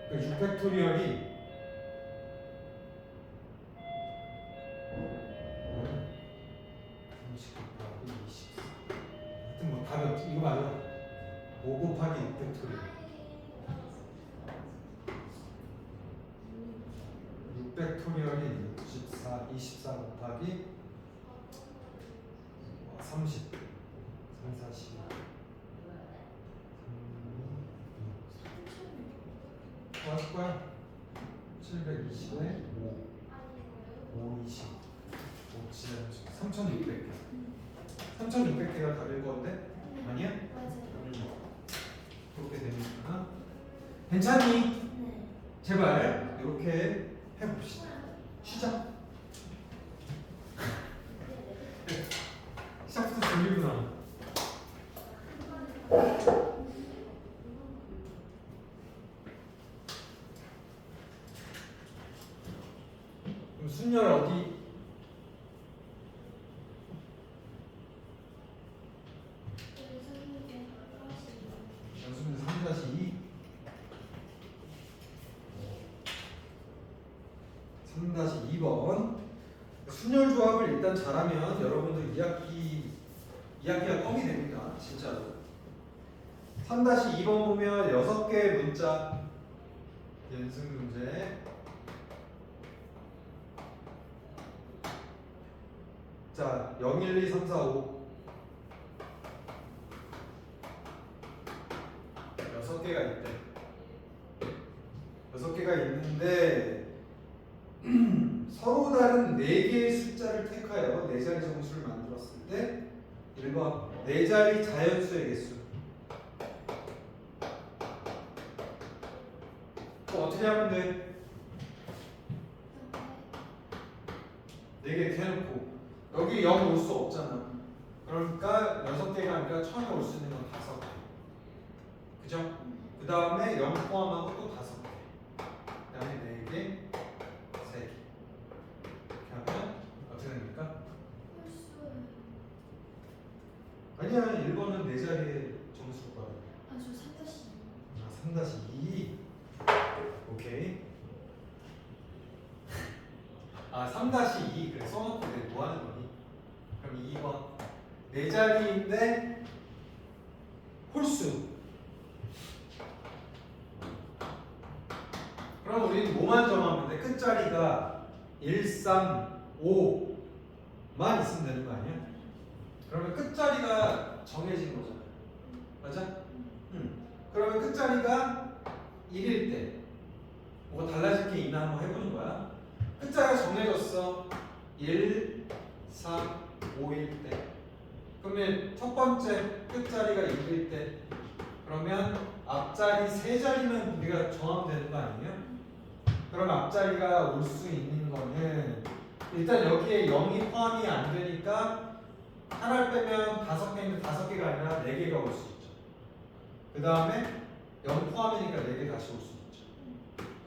Speaker 1: 그 6팩토리얼이 30 곱하기 24. 하여튼 뭐 답이 없지. 이거 맞아. 5 곱하기 6팩토리얼. 6팩토리얼이 24 곱하기 30. 3, 4, 12. 맞을 거야. 720에 5, 20, 5, 7, 3,600개. 3,600개가 답일 건데? 아니야?
Speaker 2: 맞아요.
Speaker 1: 그렇게 되니까. 괜찮니?
Speaker 2: 네.
Speaker 1: 제발 이렇게 해봅시다. 시작. 시작부터 졸리구나. 그럼 순열 어디? 연수는 3-2 3-2번 순열 조합을 일단 잘하면 여러분들 2학기가 껌이 됩니다. 진짜로. 3-2번 보면 6개의 문자 연습 문제. 자, 0, 1, 2, 3, 4, 5 6개가 있대. 6개가 있는데 서로 다른 4개의 숫자를 택하여 4자리 정수를 만들었을 때 1번 4자리 자연수의 개수. 또 어떻게 하면 돼? 4개 이렇게 해놓고 여기 0 올 수 없잖아. 그러니까 6개가 아니라 1000에 올 수 있는 건 5개. 그죠? 그 다음에 0 포함하고 또 5개. 그 다음에 4개, 3개. 이렇게 하면 어떻게 됩니까? 아니야, 1번은 4자리의 정수가.
Speaker 2: 저 3-2.
Speaker 1: 3-2. 그래 써놓고 내 뭐 하는 거니? 그럼 2번 네 자리인데 홀수. 그럼 우리는 뭐만 정하면 돼? 끝자리가 1, 3, 5만 있으면 되는 거 아니야? 그러면 끝자리가 정해진 거잖아. 맞아? 그러면 끝자리가 1일 때 뭐가 달라질 게 있나 한번 해보는 거야. 끝자리가 정해졌어. 1, 3, 5일 때. 그러면 첫 번째 끝자리가 1일 때. 그러면 앞자리 세 자리만 우리가 정하면 되는 거 아니에요? 그럼 앞자리가 올 수 있는 거는 일단 여기에 0이 포함이 안 되니까 하나를 빼면 5개인데 5개가 아니라 4개가 올 수 있죠. 그 다음에 0 포함이니까 4개 다시 올 수 있죠.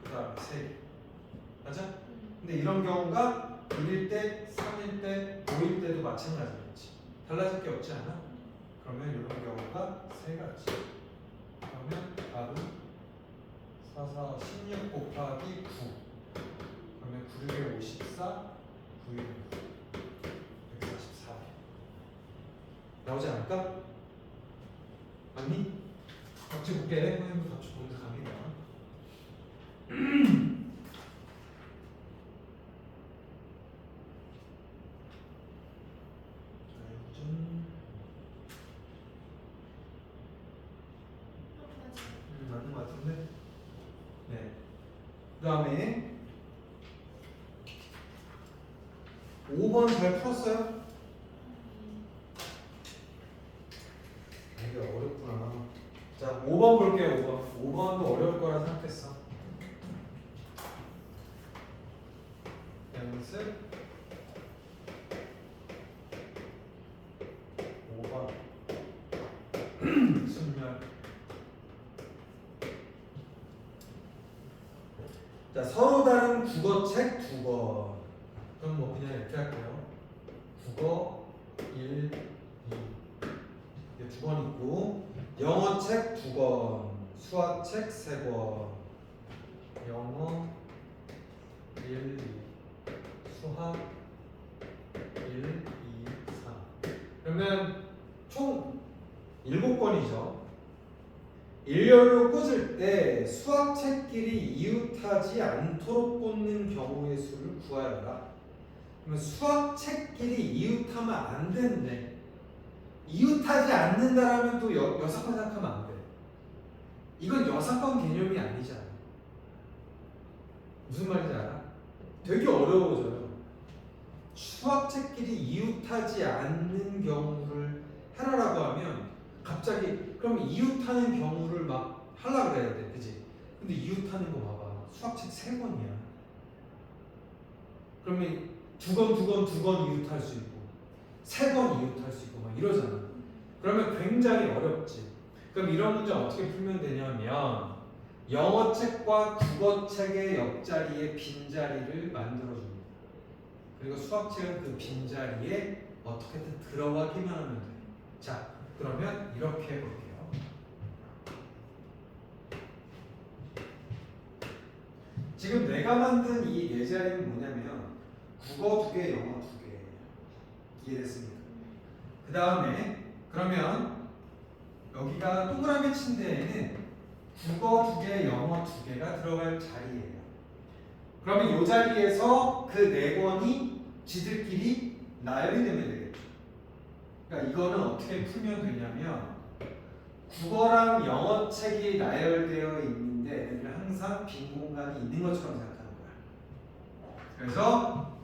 Speaker 1: 그 다음에 3개. 맞아? 근데 이런 경우가 1일 때, 3일 때, 5일 때도 마찬가지겠지. 달라질 게 없지 않아? 그러면 이런 경우가 3가지. 그러면 답은 4, 4, 16 곱하기 9. 그러면 9, 6에 54, 9, 6, 144. 나오지 않을까? 맞니? 같이 볼게. 선생님도 같이 보면서 갑니다. 맞는 것 같은데? 네. 그 다음에 5번 잘 풀었어요? 이게 어렵구나. 자, 5번 볼게요. 5번. 5번도 어려울 거라 생각했어. 연습 5번 순열. 자, 서로 다른 국어책 2권. 그럼 뭐 그냥 이렇게 할게요. 국어 1, 2 이게 2권 있고, 영어책 2권, 수학책 3권, 영어 1, 2, 수학 1, 2, 3. 그러면 총 7권이죠. 일렬로 꽂을 때 수학책끼리 이웃하지 않도록 꽂는 경우의 수를 구하여라. 그러면 수학책끼리 이웃하면 안 되는데, 이웃하지 않는다라면 또 6권 생각하면 안 돼. 이건 6권 개념이 아니잖아. 무슨 말인지 알아? 되게 어려워져요. 수학책끼리 이웃하지 않는 경우를 해라라고 하면 갑자기 그럼 이웃하는 경우를 막 하려고 그래야 돼, 그지? 근데 이웃하는 거 봐봐. 수학책 3권이야. 그러면 2권 이웃할 수 있고 3권 이웃할 수 있고 막 이러잖아. 그러면 굉장히 어렵지. 그럼 이런 문제 어떻게 풀면 되냐면 영어책과 국어책의 옆자리에 빈자리를 만들어줍니다. 그리고 수학책은 그 빈자리에 어떻게든 들어가기만 하면 돼. 자, 그러면 이렇게 해볼게요. 지금 내가 만든 이 네 자리는 뭐냐면 국어 2개, 영어 2개. 이해됐습니까? 그 다음에 그러면 여기가 동그라미 친 데에는 국어 2개, 영어 2개가 들어갈 자리예요. 그러면 이 자리에서 그 4권이 지들끼리 나열이 되면 되겠죠. 그러니까 이거는 어떻게 풀면 되냐면 국어랑 영어 책이 나열되어 있는데 애들은 항상 빈 공간이 있는 것처럼 생각하는 거야. 그래서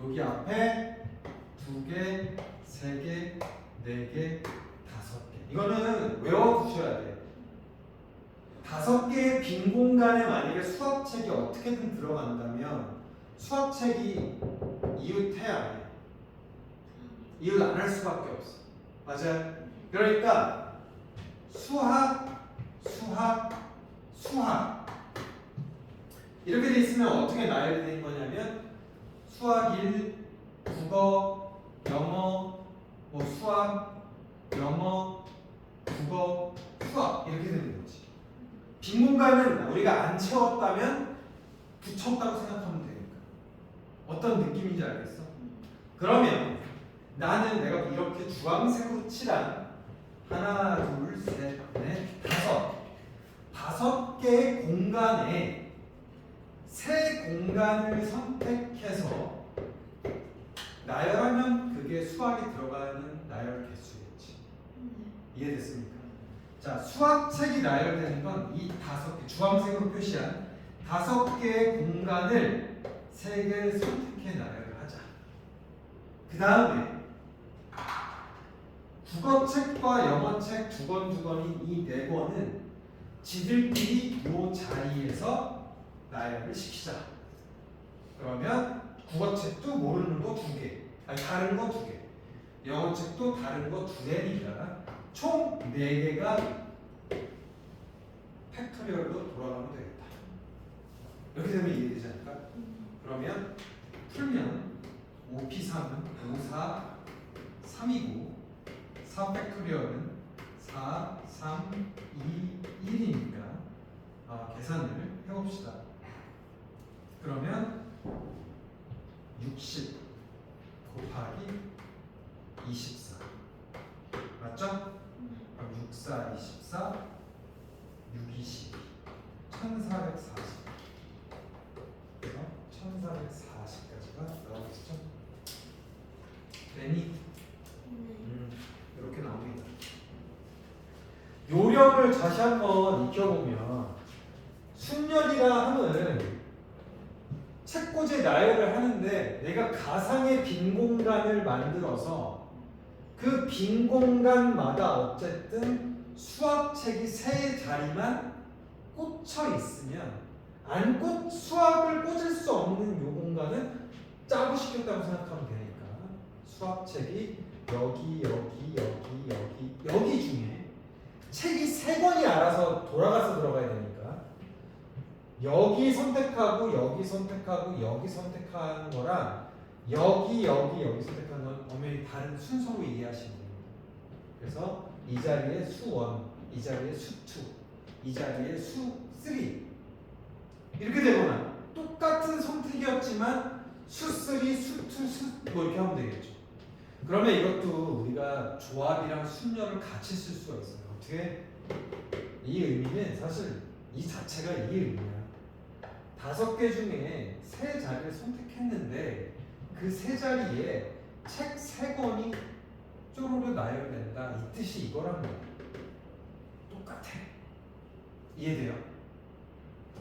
Speaker 1: 여기 앞에 2개, 3개, 4개, 5개. 이거는 외워두셔야 돼. 5개의 빈 공간에 만약에 수학책이 어떻게든 들어간다면 수학책이 이웃해야 해. 이웃 안 할 수밖에 없어. 맞아요? 그러니까 수학, 수학, 수학 이렇게 돼 있으면 어떻게 나열되는 거냐면 수학 1, 국어, 영어, 뭐 수학, 영어, 국어, 수학 이렇게 되는 거지. 빈 공간은 우리가 안 채웠다면 붙였다고 생각하면 되니까. 어떤 느낌인지 알겠어? 그러면 나는 내가 이렇게 주황색으로 칠한 하나, 둘, 셋, 넷, 다섯 개의 공간에 세 공간을 선택해서 나열하면 그게 수학이 들어가는 나열 개수겠지. 이해됐습니까? 자, 수학책이 나열되는 건 이 5개, 주황색으로 표시한 5개의 공간을 3개 선택해 나열을 하자. 그 다음에 국어책과 영어책 두 권인 이 4권은 지들끼리 이 자리에서 나열을 시키자. 그러면 국어책도 모르는 거 2개, 아니 다른 거 2개, 영어책도 다른 거 2개니까 총 4개가 팩토리얼로 돌아가면 되겠다. 이렇게 되면 이해되지 않을까? 그러면 풀면 5P3은 5, 4, 3이고 4 팩토리얼은 4, 3, 2, 1이니까 계산을 해봅시다. 그러면 60 곱하기 24 맞죠? 그럼 6, 4, 24 6, 22 1440 그래서 1440까지가 나오겠죠? 되니? 이렇게 나옵니다. 요령을 다시 한번 익혀보면 순열이라 함은 책꽂이 나열을 하는데 내가 가상의 빈 공간을 만들어서 그 빈 공간마다 어쨌든 수학책이 세 자리만 꽂혀 있으면 수학을 꽂을 수 없는 요 공간은 짜고 시켰다고 생각하면 되니까 수학책이 여기 중에 책이 3권이 알아서 돌아가서 들어가야 되니까 여기 선택하고 여기 선택하고 여기 선택하는 거랑 여기 선택하는 건 엄연히 다른 순서로 이해하시면 됩니다. 그래서 이 자리에 수1, 이 자리에 수2, 이 자리에 수3 이렇게 되거나 똑같은 선택이었지만 수3, 수2, 수 뭐 이렇게 하면 되겠죠. 그러면 이것도 우리가 조합이랑 순열을 같이 쓸 수가 있어요. 어떻게? 이 의미는 사실 이 자체가 이 의미야. 5개 중에 3자리를 선택했는데 그 3자리에 책 3권이 쪼르르 나열된다. 이 뜻이 이거란 거야. 똑같아. 이해돼요?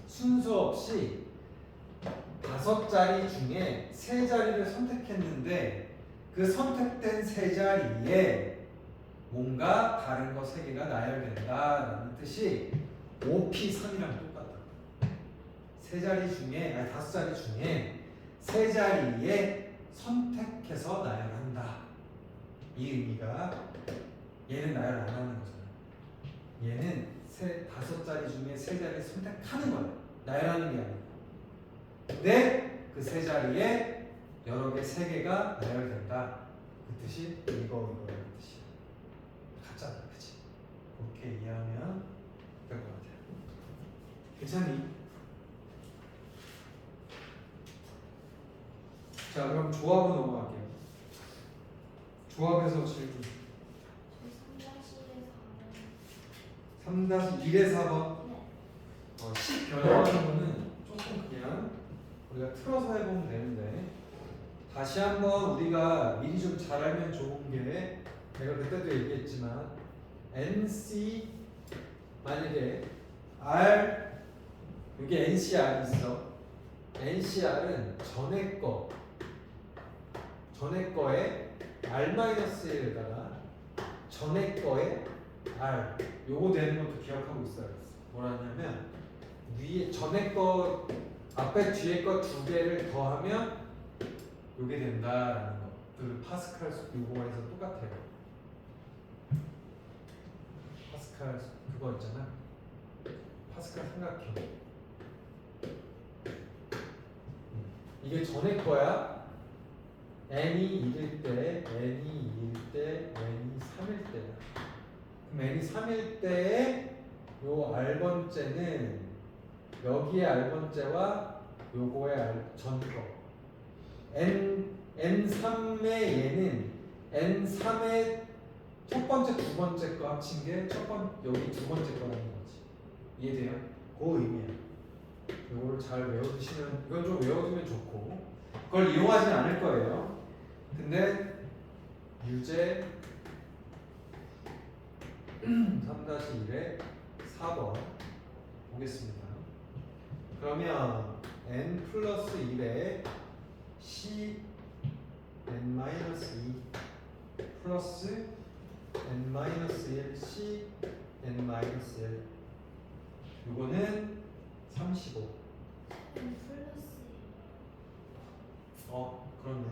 Speaker 1: 순서 없이 5자리 중에 3자리를 선택했는데 그 선택된 3자리에 뭔가 다른 거 3개가 나열된다라는 뜻이 5P3이랑 똑같다. 5자리 중에 3자리에 선택해서 나열한다. 이 의미가 얘는 나열 안 하는 거잖아. 얘는 5자리 중에 3자리를 선택하는 거야. 나열하는 게 아니고. 근데 그 3자리에 여러 개 3개가 나열된다. 그 뜻이 이거라는 뜻이야. 같잖아, 그치? 그렇게 이해하면 될 것 같아요. 괜찮니? 자, 그럼 조합으로 넘어갈게요. 조합에서 질문. 3-1에 4번. 10 변형하는 거는 조금 그냥 우리가 틀어서 해보면 되는데 다시 한번 우리가 미리 좀 잘 알면 좋은 게 내가 그때도 얘기했지만 NC 만약에 R 여기 NCR이 있어. NCR은 전에 거에 R-1에다가 전에 거에 R 요거 되는 것도 기억하고 있어야겠어. 뭐라냐면 위에 전에 거 앞에 뒤에 거 2개를 더하면 요게 된다라는 거. 그 파스칼 요거에서 똑같아요. 파스칼 그거 있잖아. 파스칼 삼각형. 이게 전에 거야. n이 1일 때, n이 2일 때, n이 3일 때야. 그럼 n이 3일 때에 요 R번째는 여기에 R번째와 요거의 전 거 n3의 얘는 n3의 첫 번째, 두 번째 거 합친 게 여기 두 번째 거라는 거지. 이해돼요? 그 의미야. 이거를 잘 외워두시면, 이건 좀 외워두면 좋고, 그걸 이용하진 않을 거예요. 근데 유제 3-1의 4번 보겠습니다. 그러면 n 플러스 1에 c n-2 플러스 n-1 c n-1 요거는 35.
Speaker 2: N 플러스
Speaker 1: 그렇네.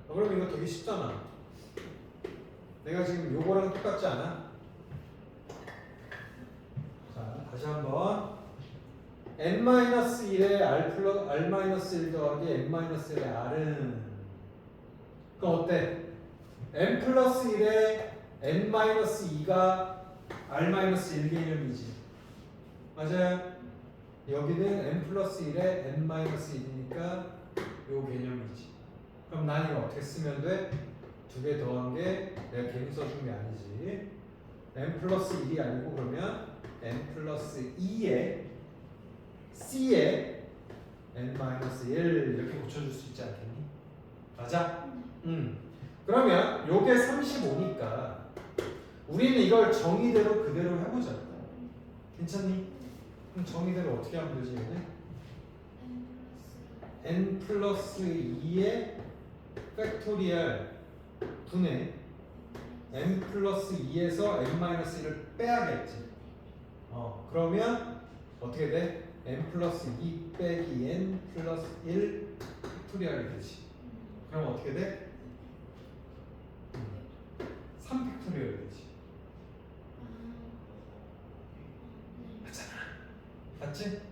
Speaker 1: 그럼 이거 되게 쉽잖아. 내가 지금 요거랑 똑같지 않아? 자, 다시 한번 n-1의 r-1 더하기 n-1의 r은 그럼 어때? n 플러스 1의 n-2가 r-1 개념이지. 맞아요? 여기는 n 플러스 1의 n-1이니까 요 개념이지. 그럼 난 이거 어떻게 쓰면 돼? 두 개 더한 게 내가 괜히 써준 게 아니지. n 플러스 1이 아니고 그러면 n 플러스 2에 c에 n-1 이렇게 고쳐줄 수 있지 않겠니? 맞아? 그러면 요게 35니까 우리는 이걸 정의대로 그대로 해보자. 괜찮니? 그럼 정의대로 어떻게 하면 되지? 얘는? n 플러스 2의 팩토리얼 분의 n 플러스 2에서 n-1을 빼야겠지. 그러면 어떻게 돼? n 플러스 2 빼기 n 플러스 1 팩토리얼이 되지. 그럼 어떻게 돼? 3 팩토리얼이 되지. 맞잖아. 맞지?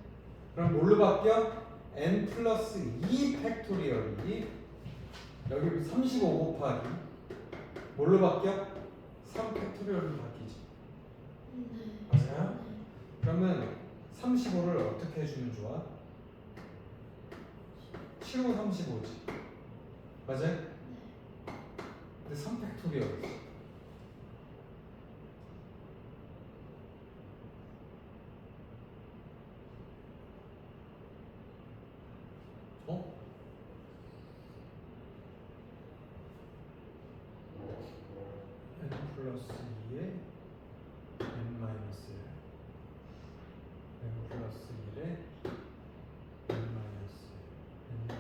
Speaker 1: 그럼 뭘로 바뀌어? n 플러스 2 팩토리얼이 여기 35 곱하기 뭘로 바뀌어? 3 팩토리얼로 바뀌지. 맞아요? 그러면 35를 어떻게 해주면 좋아? 7호 35지. 맞아요? 근데 3 팩토리얼이지. n 플러스 2에 n-1 n 플러스 1에 n-2 n-2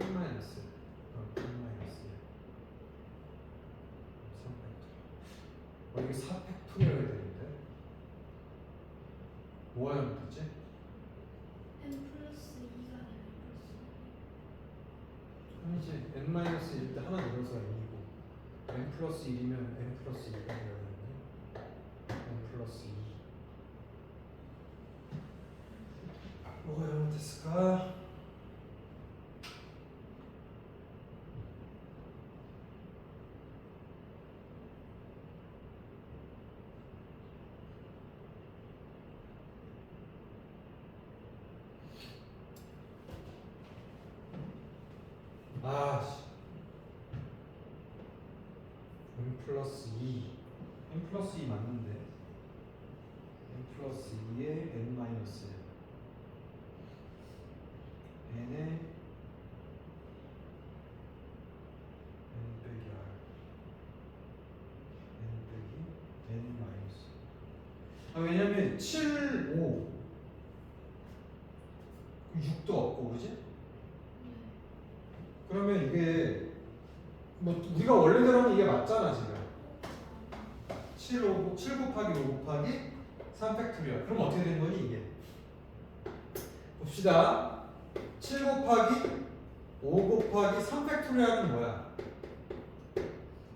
Speaker 1: n-1 이게 4팩토리얼이 되는데 뭐가 잘못됐지?
Speaker 2: N 플러스 2가
Speaker 1: 아니지. n-1일 때 하나 늘어서 n이고 n 플러스 1이면 n 플러스 2가 되었는데 n 플러스 2 뭐가 잘못됐을까? n 플러스 2 n 플러스 2 맞는데 n 플러스 2에 n-1 n에 n 빼기 r n 빼기 n 마이너스 왜냐면 7, 5 6도 없고 그지? 그러면 이게 뭐 우리가 원래대로 하면 이게 맞잖아 지금 7 곱하기 5 곱하기 3 팩토리얼 그럼 어떻게 된 거니 이게 봅시다 7 곱하기 5 곱하기 3 팩토리얼은 뭐야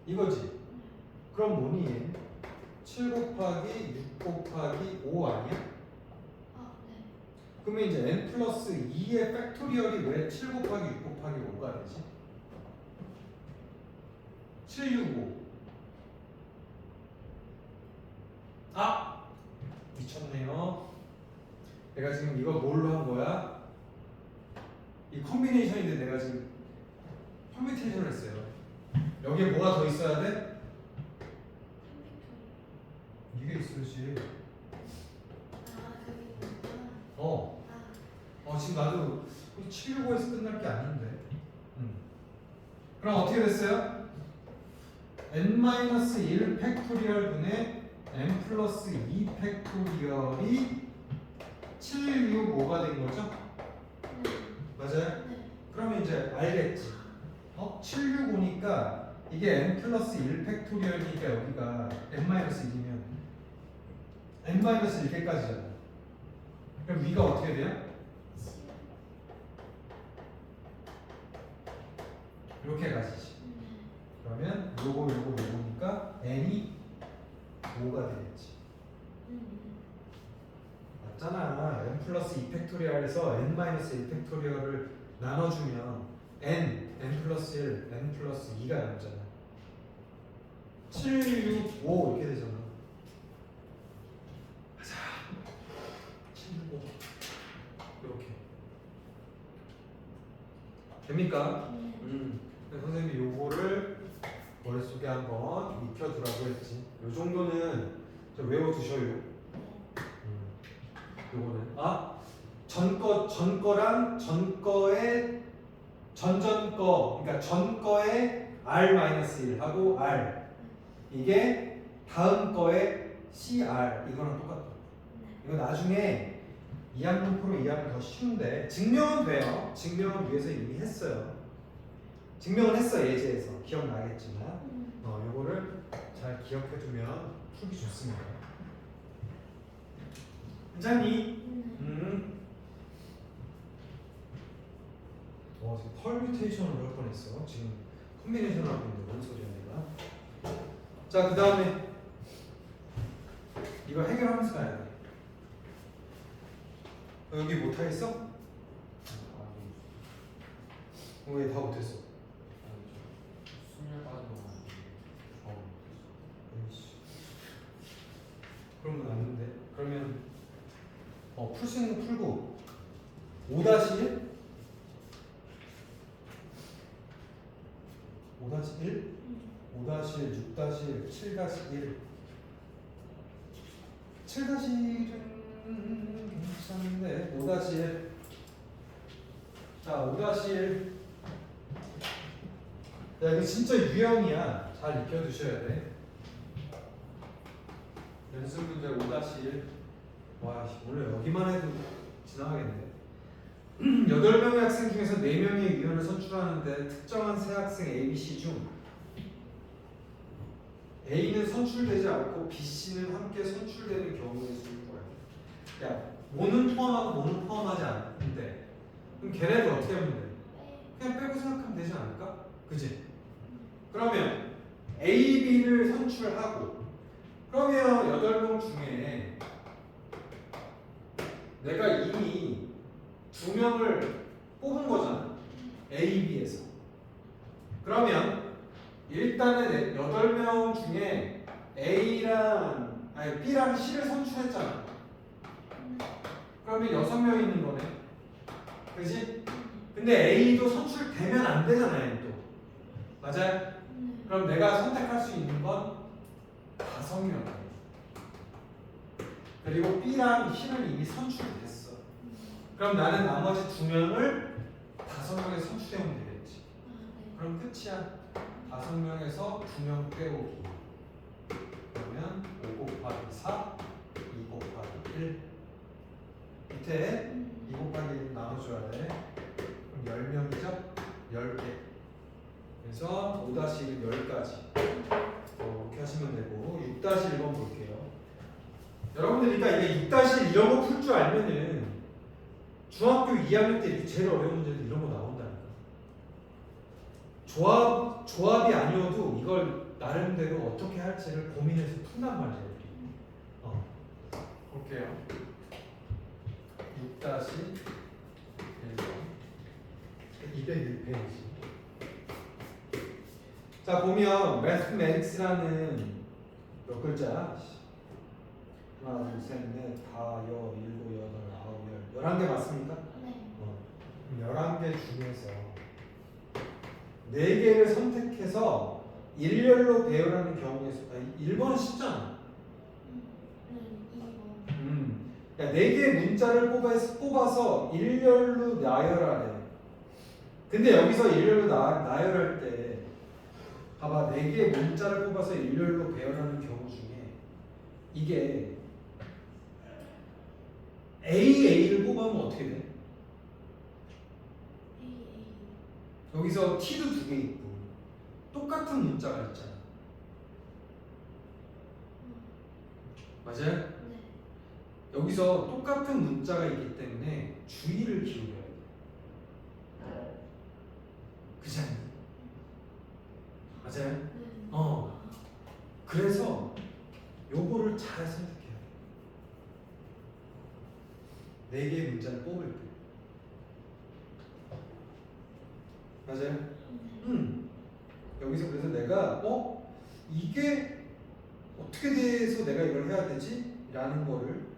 Speaker 1: 이거지 그럼 뭐니 얘 7 곱하기 6 곱하기 5 아니야? 그러면 이제 n 플러스 2의 팩토리얼이 왜 7 곱하기 6 곱하기 5가 되지? 7, 6, 5 미쳤네요 내가 지금 이거 뭘로 한 거야? 이 컨비네이션인데 내가 지금 퍼뮤테이션을 했어요. 여기에 뭐가 더 있어야 돼? 이게 있어야지. 지금 나도 765에서 끝날 게 아닌데. 그럼 어떻게 됐어요? n-1 팩토리얼 분의 n 플러스 2 팩토리얼이 765가 된 거죠? 맞아요? 그러면 이제 알겠지. 765니까 이게 n 플러스 1 팩토리얼이니까 여기가 n-1이면 n-1개까지잖아. 그럼 위가 어떻게 돼요? 이렇게 가지지. 그러면 요거니까 n이 5가 되겠지. 맞잖아. n 플러스 2 팩토리얼에서 n 마이너스 1 팩토리얼을 나눠주면 n 플러스 1, n 플러스 2가 남잖아. 7, 6, 5 이렇게 되잖아. 가자. 7, 6, 5 이렇게 됩니까? 선생님이 요거를 머릿속에 한번 익혀두라고 했지. 요 정도는 좀 외워두셔요. 요거는 전거랑 전거의 전전거, 그러니까 전거의 r-1 하고 r 이게 다음 거의 CR 이거랑 똑같아. 이거 나중에 2학년 프로 2학년 더 쉬운데 증명은 돼요. 증명은 위에서 이미 했어요. 증명은 했어 예제에서 기억나겠지만 요거를 잘 기억해두면 풀기 좋습니다. 괜찮니? 지금 펄뮤테이션을 할 뻔했어. 지금 콤비네이션을 하고 있는데 뭔 소리야 내가. 자, 그 다음에 이거 해결하면서 가야 돼. 여기 못하겠어? 왜 다 못했어?
Speaker 3: 수면 빠진 동안
Speaker 1: 그러면 안 돼. 그러면 풀 수 있는 거 풀고 5-1 5-1 5-1 6-1 7-1 7-1은 괜찮은데 5-1 자 5-1 야 이거 진짜 유형이야. 잘 익혀두셔야 돼. 연습 문제 5-1 와 원래 여기만 해도 지나가겠네. 8명의 학생 중에서 4명의 위원을 선출하는데 특정한 세 학생 A, B, C 중 A는 선출되지 않고 B, C는 함께 선출되는 경우의 수를 구하라. 야, 뭐는 포함하고 뭐는 포함하지 않는데 그럼 걔네들 어떻게 하면 돼? 그냥 빼고 생각하면 되지 않을까? 그지? 그러면 A, B를 선출하고 그러면 8명 중에 내가 이미 2명을 뽑은 거잖아. A, B에서. 그러면 일단은 8명 중에 B랑 C를 선출했잖아. 그러면 6명 있는 거네. 그지? 근데 A도 선출되면 안 되잖아요, 또. 맞아요? 그럼 내가 선택할 수 있는 건 5명. 그리고 B랑 C는 이미 선출됐어. 그럼 나는 나머지 2명을 5명에 선출해오면 되겠지. 그럼 끝이야. 5명에서 2명 빼오기. 그러면 5 곱하기 4, 2 곱하기 1. 밑에 2 곱하기 1 나눠줘야 돼. 그럼 10명이죠? 10개. 그래서 5-1 10가지. 이렇게 하시면 되고 6-1번 볼게요. 여러분들 그러니까 이게 6-1 이런 거 풀 줄 알면은 중학교 2학년 때 이렇게 제일 어려운 문제들 이런 거 나온다니까. 조합이 아니어도 이걸 나름대로 어떻게 할지를 고민해서 푼단 말이에요. 볼게요. 6-1번 201페이지. 자 보면 mathematics라는 몇 글자? 하나, 둘, 셋, 넷, 다, 여, 일곱, 여덟, 아홉, 열 11개 맞습니까?
Speaker 2: 네.
Speaker 1: 11개 중에서 4개를 선택해서 일렬로 배열하는 경우에 1번은 쉽잖아. 그러니까 4개의 문자를 뽑아서 일렬로 나열하래. 근데 여기서 일렬로 나열할 때 봐봐, 4개의 문자를 뽑아서 일렬로 배열하는 경우 중에 이게 AA를 뽑으면 어떻게 돼? 여기서 T도 2개 있고 똑같은 문자가 있잖아. 맞아요?
Speaker 2: 네.
Speaker 1: 여기서 똑같은 문자가 있기 때문에 주의를 기울여야 돼. 그렇지 않니? 맞아요?
Speaker 2: 네.
Speaker 1: 그래서 요거를 잘 선택해야 돼. 4개의 문자를 뽑을 때. 맞아요?
Speaker 2: 네.
Speaker 1: 여기서 그래서 내가 이게 어떻게 돼서 내가 이걸 해야 되지? 라는 거를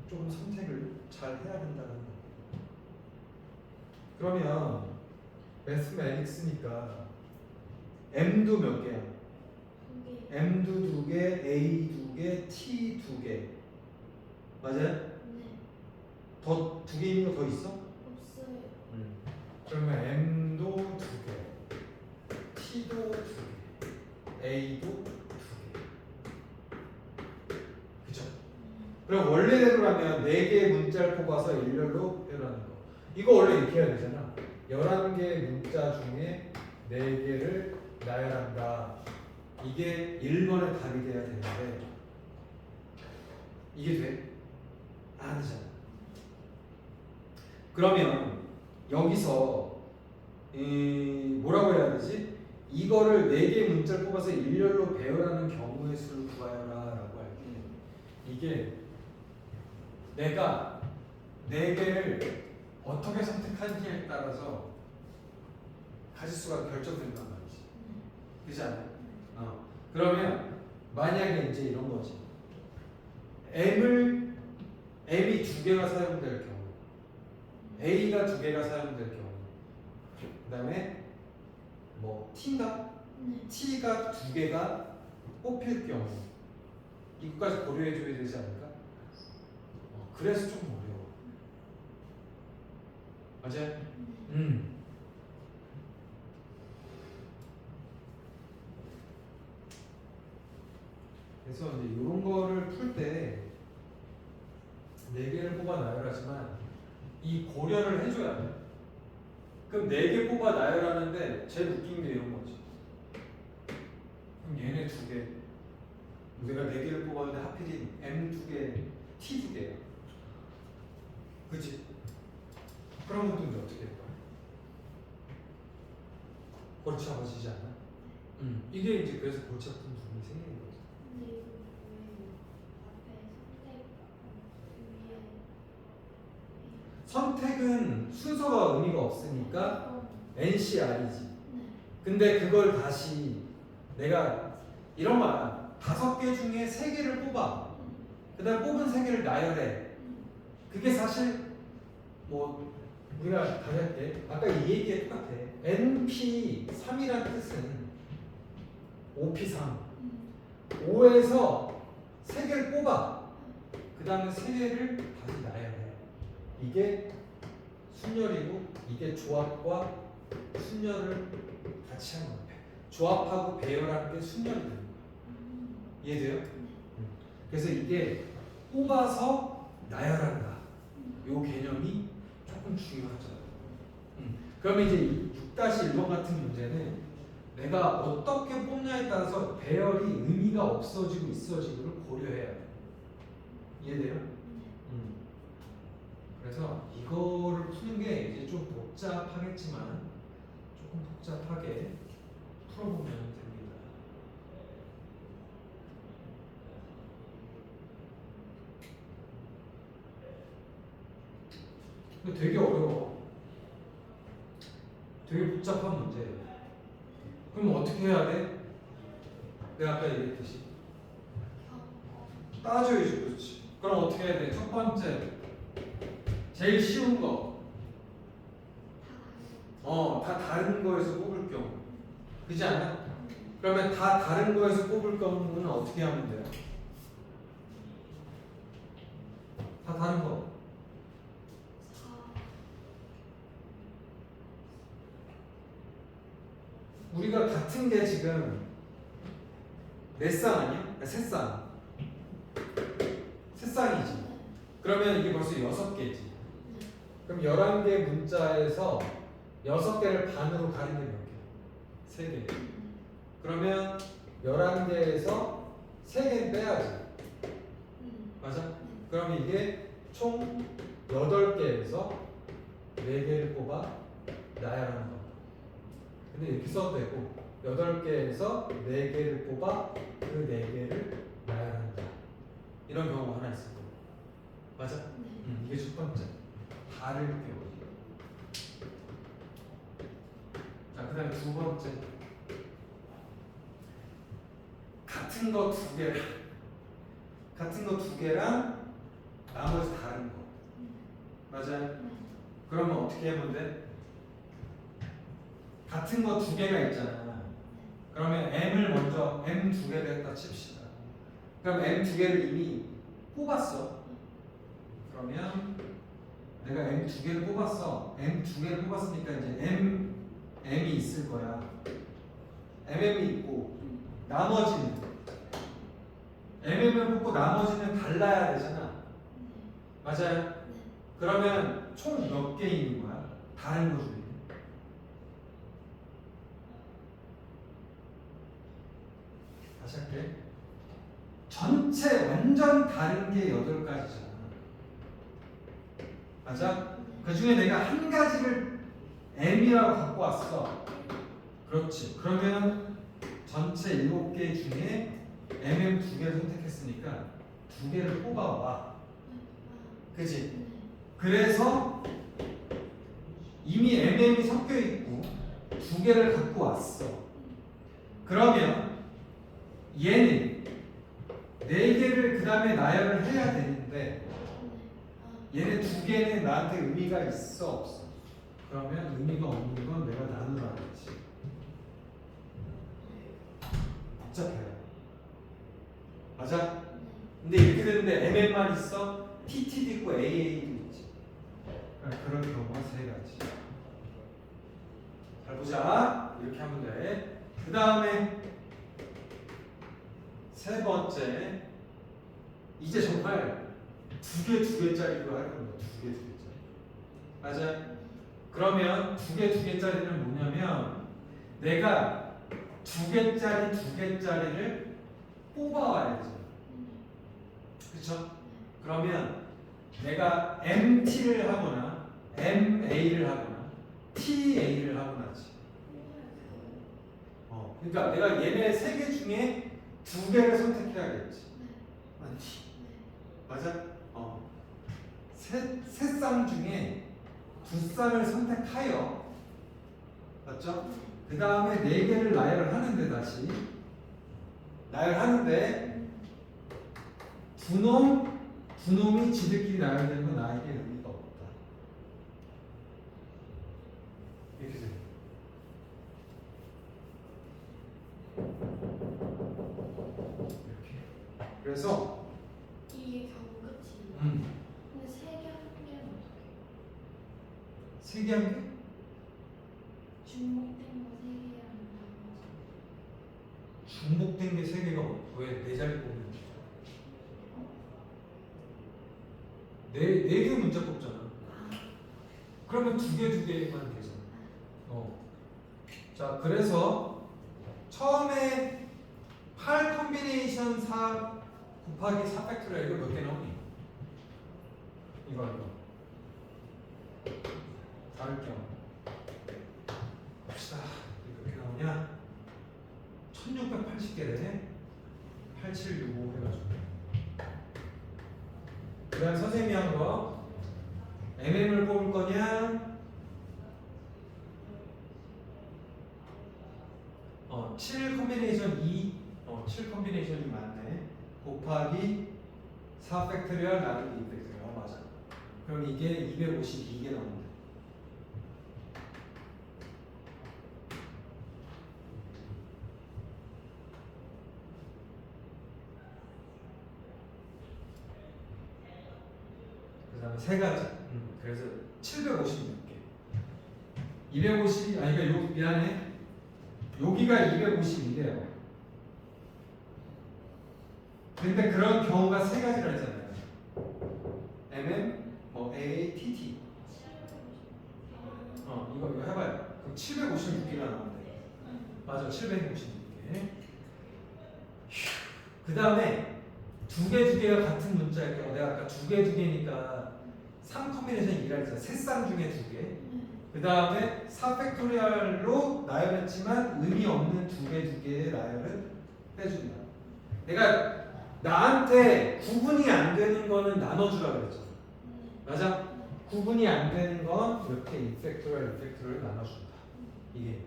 Speaker 1: 좀 선택을 잘 해야 된다는 거. 그러면 매스매틱스니까 M도 몇 개야?
Speaker 2: 2개.
Speaker 1: M도 2개, A 2개, T 2개. 맞아요?
Speaker 2: 네.
Speaker 1: 더 2개 있는 거 더 있어?
Speaker 2: 없어요.
Speaker 1: 그러면 M도 2개, T도 2개, A도 2개. 그죠? 그럼 원래대로라면 4개의 문자를 뽑아서 일렬로 배열하는 거. 이거 원래 이렇게 해야 되잖아. 11개의 문자 중에 4개를 나열한다. 이게 1번의 답이 돼야 되는데 이게 돼? 안 되잖아. 그러면 여기서 뭐라고 해야 되지? 이거를 4개의 문자를 뽑아서 일렬로 배열하는 경우의 수를 구하여라 라고 할 때 이게 내가 4개를 어떻게 선택하느냐에 따라서 가지수가 결정된단 말이지. 그렇지 않아요? 그러면 만약에 이제 이런 거지. M이 2개가 사용될 경우, A가 2개가 사용될 경우, 그 다음에 뭐 T인가?
Speaker 2: 네.
Speaker 1: T가 2개가 뽑힐 경우 이것까지 고려해 줘야 되지 않을까? 그래서 좀 어려워. 맞아요? 그래서 이제 이런 거를 풀 때 4개를 뽑아 나열하지만 이 고려를 해줘야 돼. 그럼 4개 뽑아 나열하는데 제일 웃긴 게 이런 거지. 그럼 얘네 2개. 우리가 4개를 뽑았는데 하필이 M 2개, T 2개야. 그치? 그런 것도 이제 어떻게 할 거야? 골치 아파지지 않아? 이게 이제 그래서 골치 아픈 부분이 생기는 거지.
Speaker 2: 근데 이거 왜 앞에
Speaker 1: 선택은 순서가 의미가 없으니까 NCR이지.
Speaker 2: 네.
Speaker 1: 근데 그걸 다시 내가 이런 말 5개 중에 3개를 뽑아. 그 다음 뽑은 3개를 나열해. 그게 사실 뭐 우리가 다시 할게. 아까 이 얘기에 똑같아. NP3이라는 뜻은 OP3 5에서 3개를 뽑아. 그 다음에 3개를 다시 나열해. 이게 순열이고 이게 조합과 순열을 같이 하는 거야. 조합하고 배열하는 게 순열이 되는 거야. 이해돼요? 그래서 이게 뽑아서 나열한다. 요 개념이 조금 중요하죠. 그러면 이제 6-1번 같은 문제는 내가 어떻게 뽑냐에 따라서 배열이 의미가 없어지고 있어지고를 고려해야 돼. 이해돼요? 그래서 이거를 푸는 게 이제 좀 복잡하겠지만 조금 복잡하게 풀어보면 됩니다. 근데 되게 어려워. 되게 복잡한 문제예요. 그럼 어떻게 해야 돼? 내가 아까 얘기했듯이 따져야지. 그렇지. 그럼 어떻게 해야 돼? 첫 번째 제일 쉬운 거 다 다른 거에서 뽑을 경우. 그렇지 않아? 그러면 다 다른 거에서 뽑을 경우는 어떻게 하면 돼요? 다 다른 거.
Speaker 2: 4
Speaker 1: 우리가 같은 게 지금 몇 쌍 아니야? 세 쌍. 세 쌍이지. 그러면 이게 벌써 6개지. 그럼 11개 문자에서 6개를 반으로 가리면 몇 개? 3개. 그러면 11개에서 3개는 빼야지. 맞아? 그러면 이게 총 8개에서 4개를 뽑아 나열하는 거야. 근데 이렇게 써도 되고 8개에서 4개를 뽑아 그 4개를 나열하는 거야. 이런 경우가 하나 있을 거야. 맞아? 이게 첫 번째. 다를 경우. 자, 그 다음에 두 번째. 같은 거 두 개랑 나머지 다른 거. 맞아요? 그러면 어떻게 하면 돼? 같은 거 2개가 있잖아. 그러면 M을 먼저 M 2개를 했다 칩시다. 그럼 M 2개를 이미 뽑았어. 그러면 내가 M 2개를 뽑았어. M 2개를 뽑았으니까 이제 M이 있을 거야. MM이 있고 나머지는 MM을 뽑고 나머지는 달라야 되잖아. 맞아요? 그러면 총 몇 개 있는 거야? 다른 거 중에. 다시 할게. 전체 완전 다른 게 8가지잖아. 맞아? 그 중에 내가 한 가지를 M이라고 갖고 왔어. 그렇지. 그러면 전체 7개 중에 MM 2개를 선택했으니까 2개를 뽑아와. 그지? 그래서 이미 MM이 섞여 있고 2개를 갖고 왔어. 그러면 얘는 4개를 그 다음에 나열을 해야 되는데 얘네 2개는 나한테 의미가 있어 없어? 그러면 의미가 없는 건 내가 나누라겠지. 복잡해요. 맞아? 근데 이렇게 되는데 MM만 있어? TT도 있고 AA도 있지. 그런 경우가 3가지. 잘 보자. 이렇게 하면 돼. 그 다음에 세 번째. 이제 정말 2개짜리로 할 겁니다. 2개짜리. 맞아요? 그러면 2개짜리는 뭐냐면 내가 2개짜리를 뽑아와야 되잖아. 그쵸? 그러면 내가 MT를 하거나 MA를 하거나 TA를 하거나 하지. 그러니까 내가 얘네 3개 중에 2개를 선택해야겠지. 맞지? 맞아? 세 쌍 중에 2쌍을 선택하여, 맞죠? 그 다음에 4개를 나열을 하는데 다시 나열하는데 두 놈이 지들끼리 나열되는 건 나에게 의미가 없다. 이렇게 돼요. 이렇게. 그래서
Speaker 2: 이게 결국 끝이에요. 근데 3개 한 개는 어떻게?
Speaker 1: 3개 한 개?
Speaker 2: 중복된 거 3개랑 나머지.
Speaker 1: 중복된 게 3개가 왜 4자리 뽑는 거죠? 4개 문자 뽑잖아. 그러면 2개만 되잖아. 자, 그래서 처음에 8 콤비네이션 4 곱하기 4 팩토리얼 이거 몇 개 나오니? 이거 다를 경우 봅시다. 이거 몇 개 나오냐? 1680개네. 8765 해가지고. 그 다음 선생님이 한 거 MM을 뽑을 거냐 7 콤비네이션 2 7 콤비네이션이 맞네. 곱하기 4 팩토리얼 나누기 2 팩토리얼. 맞아. 그럼 이게 252개 나옵니다. 세 가지. 그래서 756개. 250이 아니 그러니까 미안해. 여기가 250인데요. 근데 그런 경우가 세 가지라 했잖아요. 뭐 AATT. 이거 해봐요. 그럼 756개가 나오는데. 맞아, 756개. 그 다음에 두 개가 같은 문자일 경우, 내가 아까 두 개니까 3콤비네이션 2라 했잖아. 세 쌍 중에 두 개. 그 다음에 4팩토리얼로 나열했지만 의미 없는 두 개의 나열을 해준다. 내가 나한테 구분이 안 되는 거는 나눠주라 그랬죠. 맞아? 구분이 안 되는 건 이렇게 이펙토리얼 나눠준다. 이게.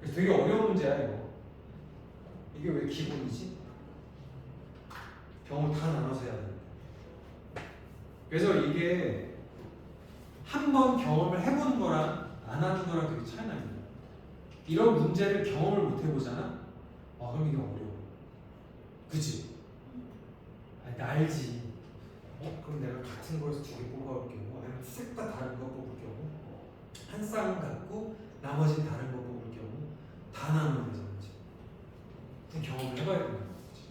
Speaker 1: 그래서 되게 어려운 문제야 이거. 이게 왜 기본이지? 경우 다 나눠서 해야 되는데. 그래서 이게 한번 경험을 해보는 거랑 안 하는 거랑 되게 차이 납니다. 이런 문제를 경험을 못 해보잖아? 그럼 이게 어려워. 그치? 아니, 나 알지. 그럼 내가 같은 거에서 두 개 뽑아볼 경우, 아니면 셋 다 다른 거 뽑을 경우, 한 쌍은 갖고 나머지는 다른 거 뽑을 경우, 다 나누는 거잖아. 경험을 해봐야 되는 거지.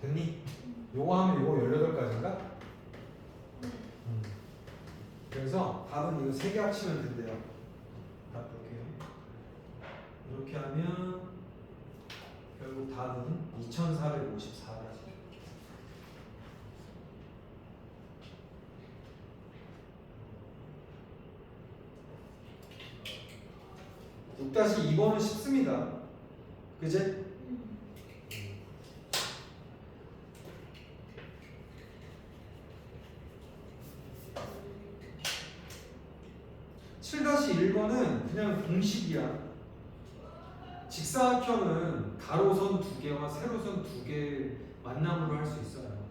Speaker 1: 됐니? 요거 하면 요거 18가지인가? 그래서 답은 이거 3개 합치면 된대요. 답 이렇게 하면 결국 답은 2454가지. 6-2번은 쉽습니다. 그제? 7-1번은 그냥 공식이야. 직사각형은 가로선 2개와 세로선 2개 만남으로 할 수 있어요.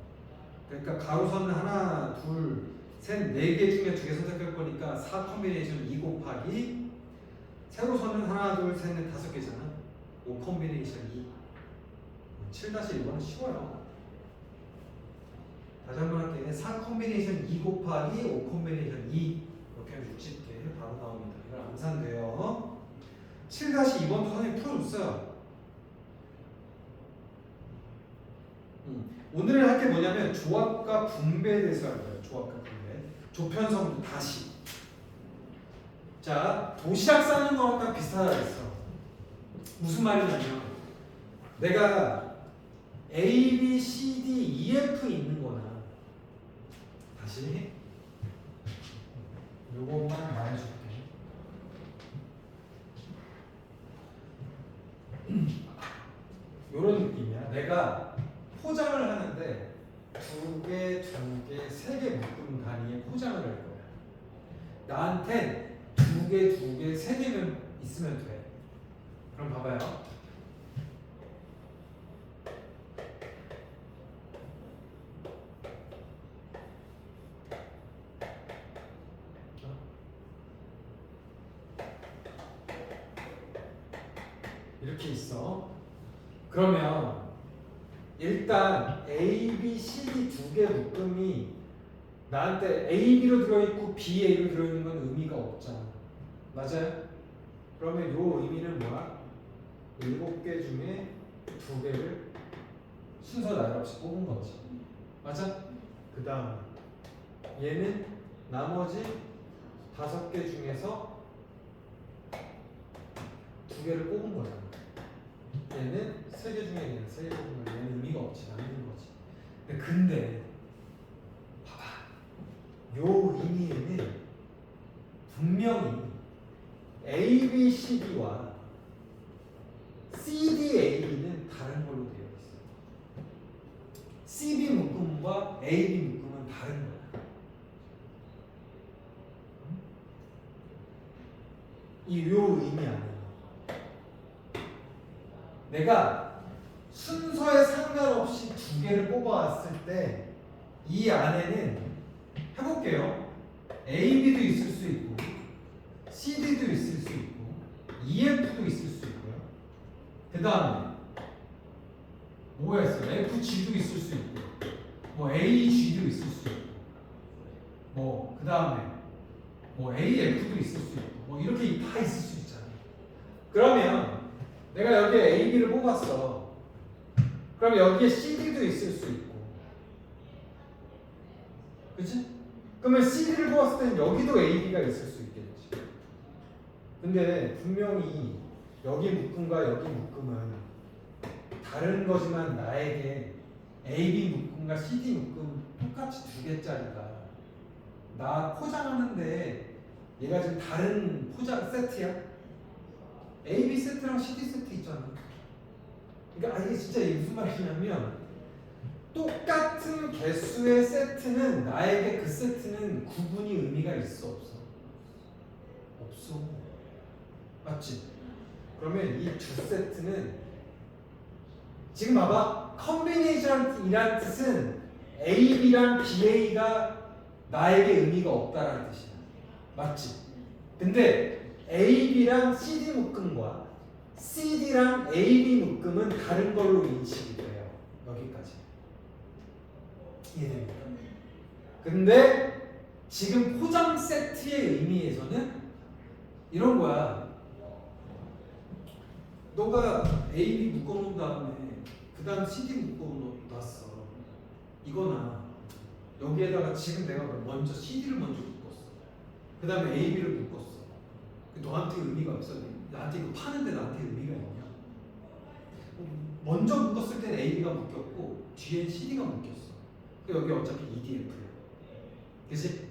Speaker 1: 그러니까 가로선은 하나, 둘, 셋, 4개 중에 2개 선택할 거니까 4 콤비네이션 2 곱하기 세로선은 하나, 둘, 셋, 넷, 5개잖아. 5 콤비네이션 2. 7-1번은 쉬워요. 다시 한번 할게. 4 콤비네이션 2 곱하기 5 콤비네이션 2. 이렇게 하면 60개 바로 나옵니다. 이걸 암산돼요. 7-2번도 선생님이 풀어줬어요. 오늘 할 게 뭐냐면 조합과 분배에 대해서 할 거예요. 조합과 분배. 조편성도 다시. 자, 도시락 싸는 거랑 비슷하다 그랬어. 무슨 말이냐면 내가 A, B, C, D, E, F 있는 거나 다시 요것만 말해줄게. 요런 느낌이야. 내가 포장을 하는데 2개, 2개, 3개 묶음 단위의 포장을 할 거야. 나한텐 2개, 2개, 3개면 있으면 돼. 그럼 봐봐요. 이렇게 있어. 그러면 일단 A, B, C, D 2개 묶음이 나한테 A, B로 들어있고 B, A로 들어있는 건 의미가 없잖아. 맞아요? 그러면 요 의미는 뭐야? 7개 중에 2개를 순서 나열 없이 뽑은 거지. 맞아? 그 다음 얘는 나머지 5개 중에서 2개를 뽑은 거잖아. 얘는 3개 중에 얘는 3개 뽑은 거야. 얘는 의미가 없지. 남는 거지. 근데 봐봐. 요 의미에는 분명히 A, B, C, D와 C, D, A는 다른 걸로 되어 있어. C, B 묶음과 A, B 묶음은 다른 거야. 요 의미 아니에요. 내가 순서에 상관없이 2개를 뽑아왔을 때 이 안에는 해볼게요. A, B도 있을 수 있고 C, D도 있을 수 있고 E, F도 있을 수 있고요. 그 다음에 뭐가 있어요? F, G도 있을 수 있고 뭐 AG도 있을 수 있고, 뭐 그 다음에 뭐 AF도 있을 수 있고, 뭐 이렇게 다 있을 수 있잖아요. 그러면 내가 여기에 AB를 뽑았어. 그럼 여기에 CD도 있을 수 있고, 그치? 그러면 CD를 뽑았을 때는 여기도 AB가 있을 수 있겠지. 근데 분명히 여기 묶음과 여기 묶음은 다른 거지만 나에게 AB 묶음과 CD 묶음 똑같이 두 개짜리가 나 포장하는데 얘가 지금 다른 포장 세트야? AB 세트랑 CD 세트 있잖아. 그러니까 이게 진짜 이게 무슨 말이냐면 똑같은 개수의 세트는 나에게 그 세트는 구분이 의미가 있어 없어? 없어. 맞지? 그러면 이 두 세트는 지금 봐봐. 컨비네이션이란 뜻은 AB랑 BA가 나에게 의미가 없다라는 뜻이야. 맞지? 근데 AB랑 CD 묶음과 CD랑 AB 묶음은 다른 걸로 인식이 돼요. 여기까지. 이해됩니까? 근데 지금 포장 세트의 의미에서는 이런 거야. 너가 AB 묶어놓은 다음에 그 다음 CD 묶어놨어. 이거나 여기에다가 지금 내가 먼저 CD를 먼저 묶었어. 그 다음에 AB를 묶었어. 너한테 의미가 없어. 나한테 이거 파는데 나한테 의미가 있냐? 먼저 묶었을 때는 AB가 묶였고 뒤엔 CD가 묶였어. 여기 어차피 EDF야. 그치?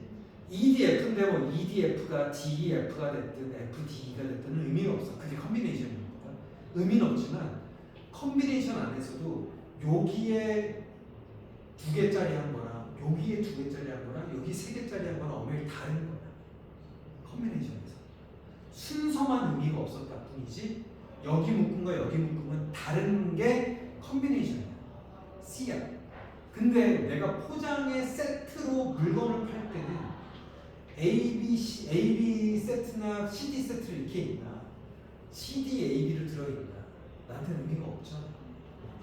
Speaker 1: EDF인데 뭐 EDF가 DEF가 됐든 FDE가 됐든 의미가 없어. 그게 컨비네이션인 거야. 의미는 없지만 컨비네이션 안에서도 여기에 두 개짜리 한 거랑 여기에 두 개짜리 한 거랑 여기 세 개짜리 한 거랑 엄연히 다른 거야. 컨비네이션에서 순서만 의미가 없었다 뿐이지 여기 묶음과 여기 묶음은 다른 게 컨비네이션이야. C야. 근데 내가 포장의 세트로 물건을 팔 때는 AB 세트나 CD 세트를 이렇게 있나 CD, AB를 들어있나 나한테는 의미가 없잖아.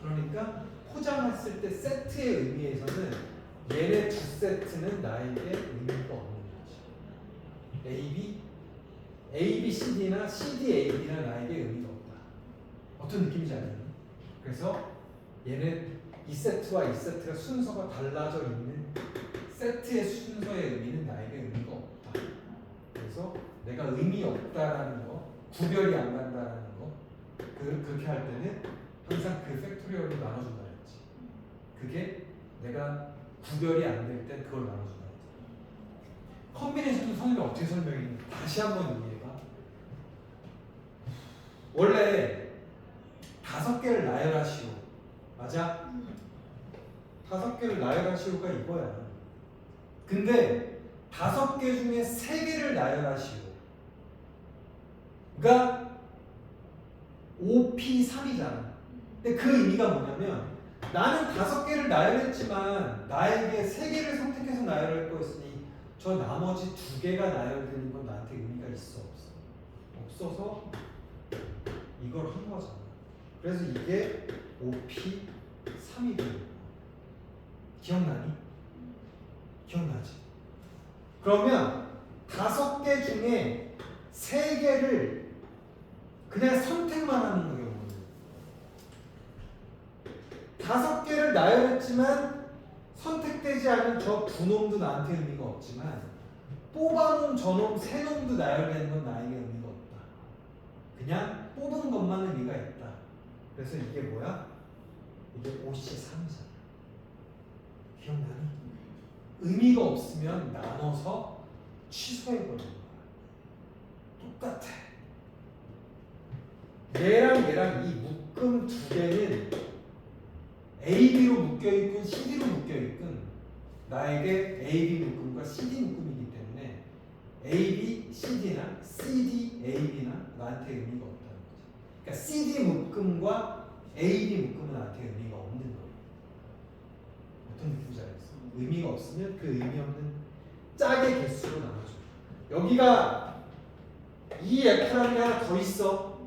Speaker 1: 그러니까 포장했을 때 세트의 의미에서는 얘네 두 세트는 나에게 의미가 없는 거지. AB, CD나 CD, AB나 나에게 의미가 없다. 어떤 느낌인지 알아요? 그래서 얘네 이 세트와 이 세트가 순서가 달라져 있는 세트의 순서의 의미는 나에게 의미가 없다. 그래서 내가 의미 없다라는 거, 구별이 안 간다라는 거, 그렇게 할 때는 항상 그 팩토리얼로 나눠준다 했지. 그게 내가 구별이 안 될 때 그걸 나눠준다 했지. 컨비네이션도 선생님이 어떻게 설명했는지 다시 한번 얘기해봐. 원래 5개를 나열하시오. 맞아? 5개를 나열하시오가 이거야. 근데 5개 중에 3개를 나열하시오. 그러니까 5P3이잖아. 근데 그 의미가 뭐냐면 나는 5개를 나열했지만 나에게 3개를 선택해서 나열할 거였으니 저 나머지 2개가 나열되는 건 나한테 의미가 있어 없어? 없어서 이걸 한 거잖아. 그래서 이게 5P3이 되는 거야. 기억나니? 기억나지? 그러면 5개 중에 3개를 그냥 선택만 하는 거예요. 5개를 나열했지만 선택되지 않은 저 두 놈도 나한테 의미가 없지만 뽑아놓은 저놈 세 놈도 나열되는 건 나에게 의미가 없다. 그냥 뽑은 것만 의미가 있다. 그래서 이게 뭐야? 이게 5C3이잖아. 기억나니? 의미가 없으면 나눠서 취소해버리는 거야. 똑같아. 얘랑 이 묶음 2개는 AB로 묶여있건 CD로 묶여있건 나에게 AB 묶음과 CD 묶음이기 때문에 AB, CD나 CD, AB나 나한테 의미가 없다는 거지. 그러니까 CD 묶음과 AB 묶음은 나한테 의미가 없는 거예요. 어떤 느낌인지 알겠어? 의미가 없으면 그 의미 없는 짝의 개수로 나눠줘. 여기가 EF라는 게 하나 더 있어.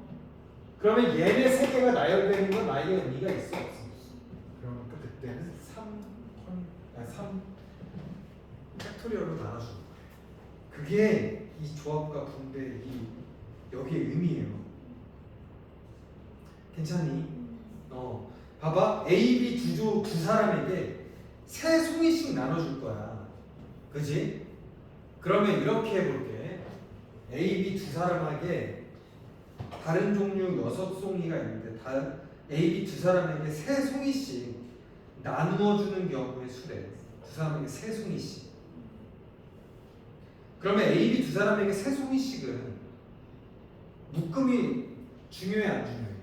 Speaker 1: 그러면 얘네 3개가 나열되는 건 나에게 의미가 있어 없어? 그러니까 그때는 3, 3 팩토리얼로 나눠주는 거예요. 그게 이 조합과 분배 이 여기의 의미예요. 괜찮니? 봐봐. A, B 두 사람에게 세 송이씩 나눠줄 거야. 그지? 그러면 이렇게 해볼게. A, B 두 사람에게 다른 종류 6송이가 있는데 A, B 두 사람에게 세 송이씩 나누어주는 경우의 수래. 두 사람에게 세 송이씩. 그러면 A, B 두 사람에게 세 송이씩은 묶음이 중요해 안 중요해?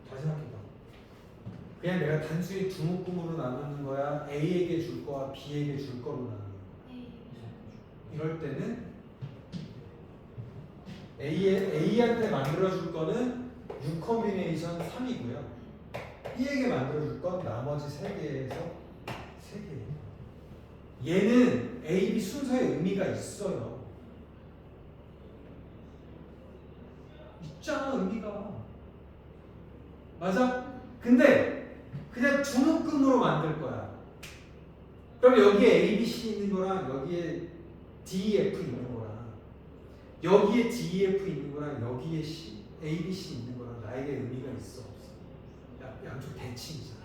Speaker 1: 다시 생각해봐. 그냥 내가 단순히 두 묶음으로 나누는 거야? A에게 줄 거와 B에게 줄 거로 나누는 거야? 이럴 때는 A한테 만들어줄 거는 6 컴비네이션 3이고요. B에게 만들어줄 건 나머지 3개에서 3개. 얘는 A, B 순서의 의미가 있어요. 있잖아, 의미가. 맞아? 근데 그냥 두 묶음으로 만들 거야. 그럼 여기에 A, B, C 있는 거랑 여기에 D, E, F 있는 거랑 여기에 D, E, F 있는 거랑 여기에 C, A, B, C 있는 거랑 나에게 의미가 있어 없어? 양쪽 대칭이잖아.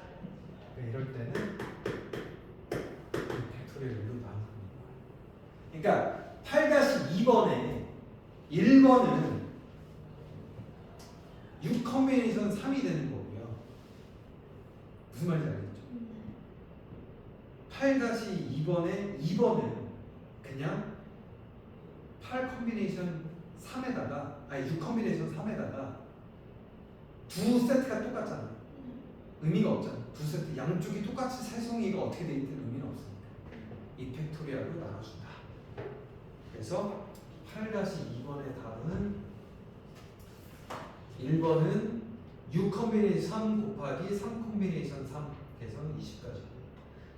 Speaker 1: 이럴 때는 팩토리얼로 나누는 거야. 그러니까 8-2번에 1번은 6 컴비네이션 3이 되는 거고요. 무슨 말인지 알겠죠? 8-2번에 2번은 그냥 8 컴비네이션 3에다가 6 컴비네이션 3에다가 두 세트가 똑같잖아. 의미가 없잖아. 두 세트 양쪽이 똑같이 세 송이가 어떻게 돼 있든 의미는 없으니까 이 팩토리얼로 나눠준다. 그래서 8-2번의 답은 1번은 6 컴비네이션 3 곱하기 3 컴비네이션 3 해서 20까지.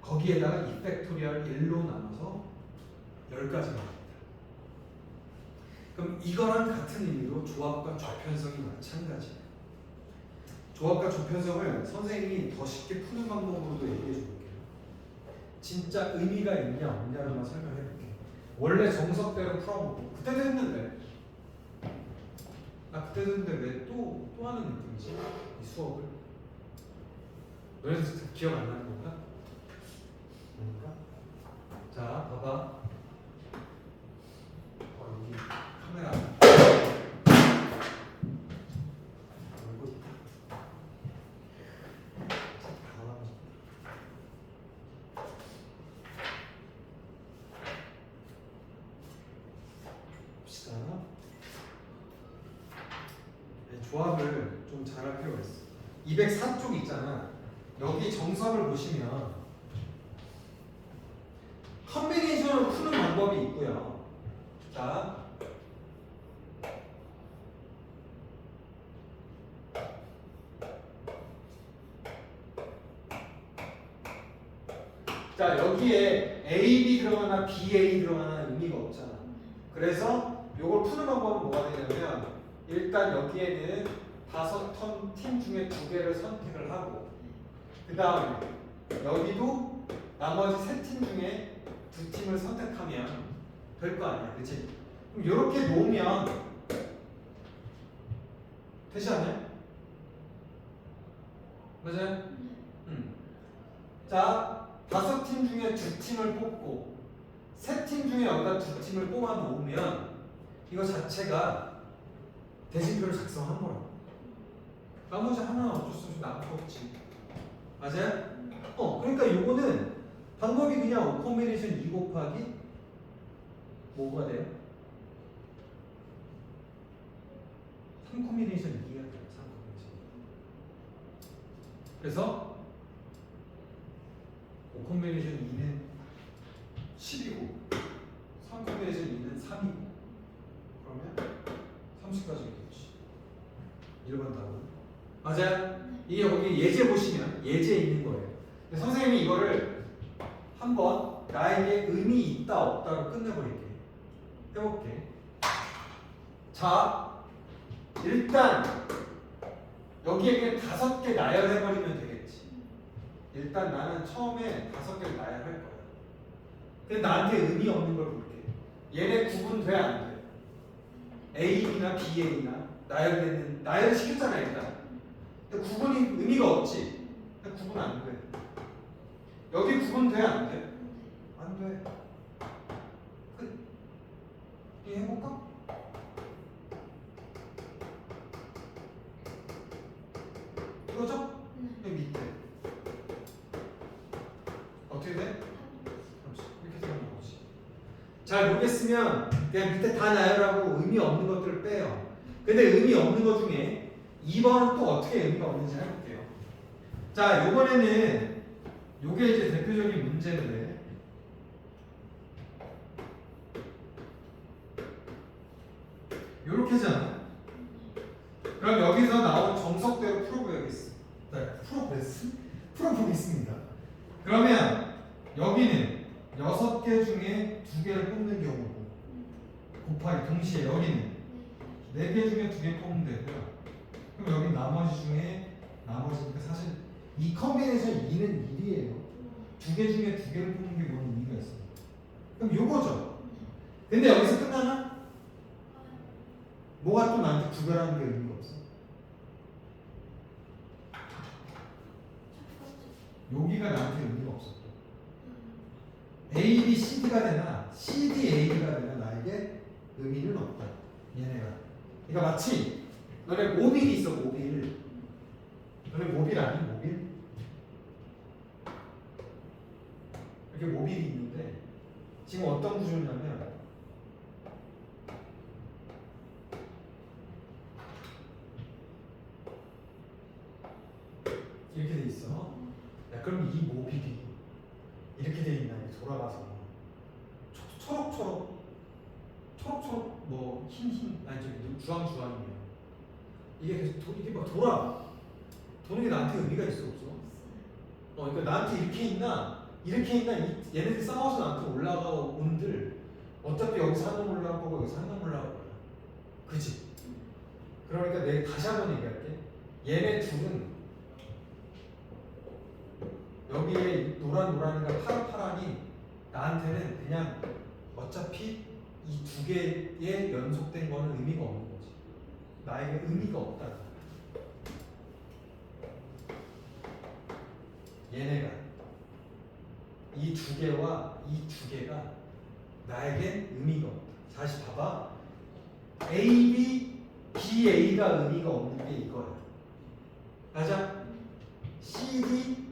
Speaker 1: 거기에다가 2 팩토리얼 1로 나눠서 10가지가 나옵니다. 그럼 이거랑 같은 의미로 조합과 조편성이 마찬가지예요. 조합과 조편성을 선생님이 더 쉽게 푸는 방법으로도 얘기해 줄게요. 진짜 의미가 있냐 없냐로만 설명해 볼게요. 원래 정석대로 풀어보고 그때도 했는데 그때도 했는데 왜 또 하는 느낌이지? 이 수업을 너네들 기억 안 나는 건가? 뭔가? 자 봐봐. 여기 카메라 얼굴 봅시다. 조합을 좀 잘할 필요가 있어. 204쪽 있잖아. 여기 정석을 보시면 컨비네이션을 푸는 방법이 있고요. 자 여기에 A, B 들어가나 B, A 들어가나 의미가 없잖아. 그래서 이걸 푸는 방법은 뭐가 되냐면 일단 여기에는 5팀 중에 2개를 선택을 하고 그 다음에 여기도 나머지 3팀 중에 2팀을 선택하면 될 거 아니야, 그치? 그럼 이렇게 놓으면 되지 않아요? 맞아요? 자 5팀 중에 2팀을 뽑고 3팀 중에 여기다 2팀을 뽑아 놓으면 이거 자체가 대진표를 작성한 거라고. 나머지 하나는 어쩔 수 없이 남을 거 없지. 맞아요? 그러니까 요거는 방법이 그냥 5 콤비네이션 2 곱하기 뭐가 돼요? 3 콤비네이션 2가 돼요. 3 콤비네이션 2. 그래서 5 콤비네이션 2는 10이고 3 콤비네이션 2는 3이고 그러면 30까지 되겠지. 1번 답은 맞아요? 이게 여기 예제 보시면 예제 있는 거예요. 선생님이 이거를 한번 나에게 의미 있다 없다로 끝내버릴게. 해볼게. 자 일단 여기에 그냥 5개 나열해버리면 되겠지. 일단 나는 처음에 5개를 나열할 거야. 근데 나한테 의미 없는 걸 볼게. 얘네 구분돼 안 돼? A나 BA나 나열을 시켰잖아 일단. 근데 구분이 의미가 없지. 근데 구분 안 돼. 여기 구분돼 안 돼? 안 돼. 이해 해볼까? 이거죠? 이 밑에 어떻게 돼? 이렇게 되는 거지. 잘 모르겠으면 그냥 밑에 다 나열하고 의미 없는 것들을 빼요. 근데 의미 없는 것 중에 2번은 또 어떻게 의미가 없는지 해볼게요. 자, 요번에는 요게 이제 대표적인 문제인데 요렇게잖아. 그럼 여기서 나온 정석대로 풀어보겠습니다. 풀어보겠습니다. 그러면 여기는 6개 중에 2개를 뽑는 경우고 곱하기 동시에 여기는 4개 중에 2개 뽑으면 되고요. 그럼 여기 나머지 중에 나머지니까 사실 이 컨비네이션 2는 1이에요. 2개 중에 2개를 뽑는 게 뭔 의미가 있어요? 그럼 요거죠. 근데 여기서 끝나나? 뭐가 또 나한테 구별하는 게 의미가 없어? 여기가 나한테 의미가 없었고 A, B, C, D가 되나 C, D, A가 되나 나에게 의미는 없다. 얘네가. 그러니까 마치 너네 모빌이 있어. 모빌. 너네 모빌 아니? 모빌? 이렇게 모빌이 있는데 지금 어떤 구조냐면 이렇게 돼 있어. 야, 그럼 이 모빌이 이렇게 돼 있나? 이렇게 돌아가서 초록초록 뭐 흰 아니 저기 주황주황이에요. 이게 계속 이게 막 도는 게 나한테 의미가 있어 없어? 그러니까 나한테 이렇게 있나 얘네들이 싸워서 나한테 올라가온들 어차피 여기서 한 놈 올라갈 거고 여기서 한 놈 올라갈 거야. 그치? 그러니까 내가 다시 한번 얘기할게. 얘네 둘은 여기에 노란이가 파란이 나한테는 그냥 어차피 이 2개의 연속된 거는 의미가 없는 거지. 나에게 의미가 없다. 얘네가 이 2개와 이 2개가 나에겐 의미가 없다. 다시 봐봐. A, B, B, A가 의미가 없는 게 이거야. 맞아? C, D,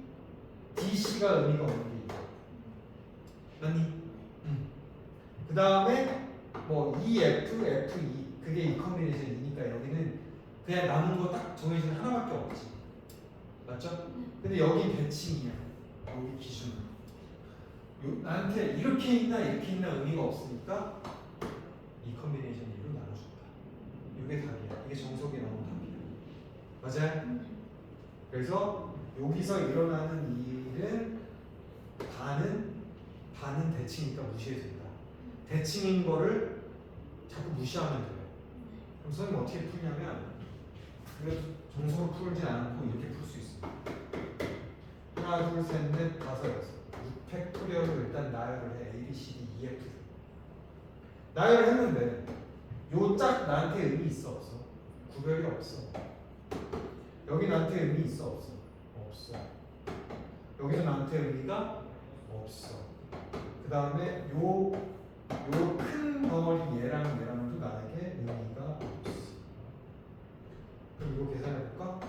Speaker 1: D, C가 의미가 없는 게 이거야. 맞니? 그 다음에 뭐 E, F, F, E 그게 이 컨비네이션이니까 여기는 그냥 남은 거 딱 정해진 하나밖에 없지. 맞죠? 근데 여기 배칭이야. 여기 기준. 나한테 이렇게 있나 의미가 없으니까 이 컨비네이션 2로 나눠준다. 이게 답이야. 이게 정석에 나온 답이야. 맞아요? 그래서 여기서 일어나는 일은 반은 대칭이니까 무시해도 된다. 대칭인 거를 자꾸 무시하면 돼요. 그럼 선생님 어떻게 풀냐면 이거 정석으로 풀지 않고 이렇게 풀 수 있습니다. 하나, 둘, 셋, 넷, 다섯, 여섯. 6팩토리얼을 일단 나열을 해. A, B, C, D, E, F. 나열을 했는데 요 짝 나한테 의미 있어 없어? 구별이 없어. 여기 나한테 의미 있어 없어? 없어. 여기서 나한테 의미가 없어. 그 다음에 요 큰 덩어리 얘랑도 나에게 의미가 없어. 그럼 이거 계산해 볼까?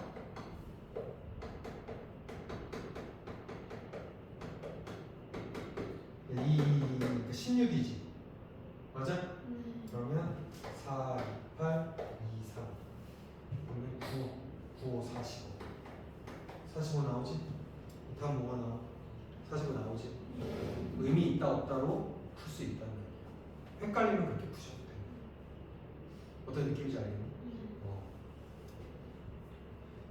Speaker 1: 이 16이지. 맞아? 그러면 4, 2, 8, 2, 3 그러면 9, 5, 45 45 나오지? 다음 뭐가 나와? 45 나오지? 의미 있다 없다로 풀 수 있다는 거야. 헷갈리면 그렇게 푸셔도 돼. 어떤 느낌인지 알겠니?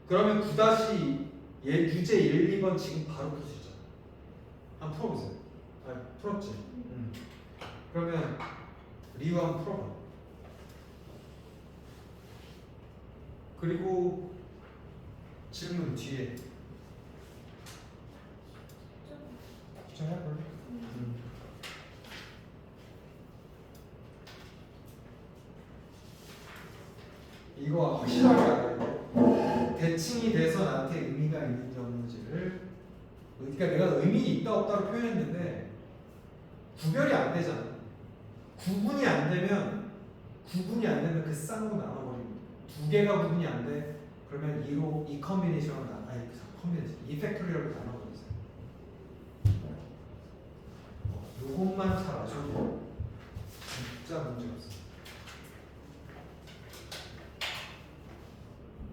Speaker 1: 그러면 9- 유제 1, 2번 지금 바로 풀 수 있잖아. 한번 풀어보세요. 풀었지? 그러면 리우 한번 풀어봐. 그리고 질문 뒤에 좀 해볼래? 이거 확실하게 알아야 돼. 대칭이 돼서 나한테 의미가 있는지 없는지를. 그러니까 내가 의미 있다 없다로 표현했는데 구별이 안 되잖아. 구분이 안 되면 그 쌍으로 나눠버립니다. 두 개가 구분이 안 돼. 그러면 이 컨비네이션으로 이 팩토리얼로 나눠버리세요. 요것만 잘 아셔도 진짜 문제 없어요.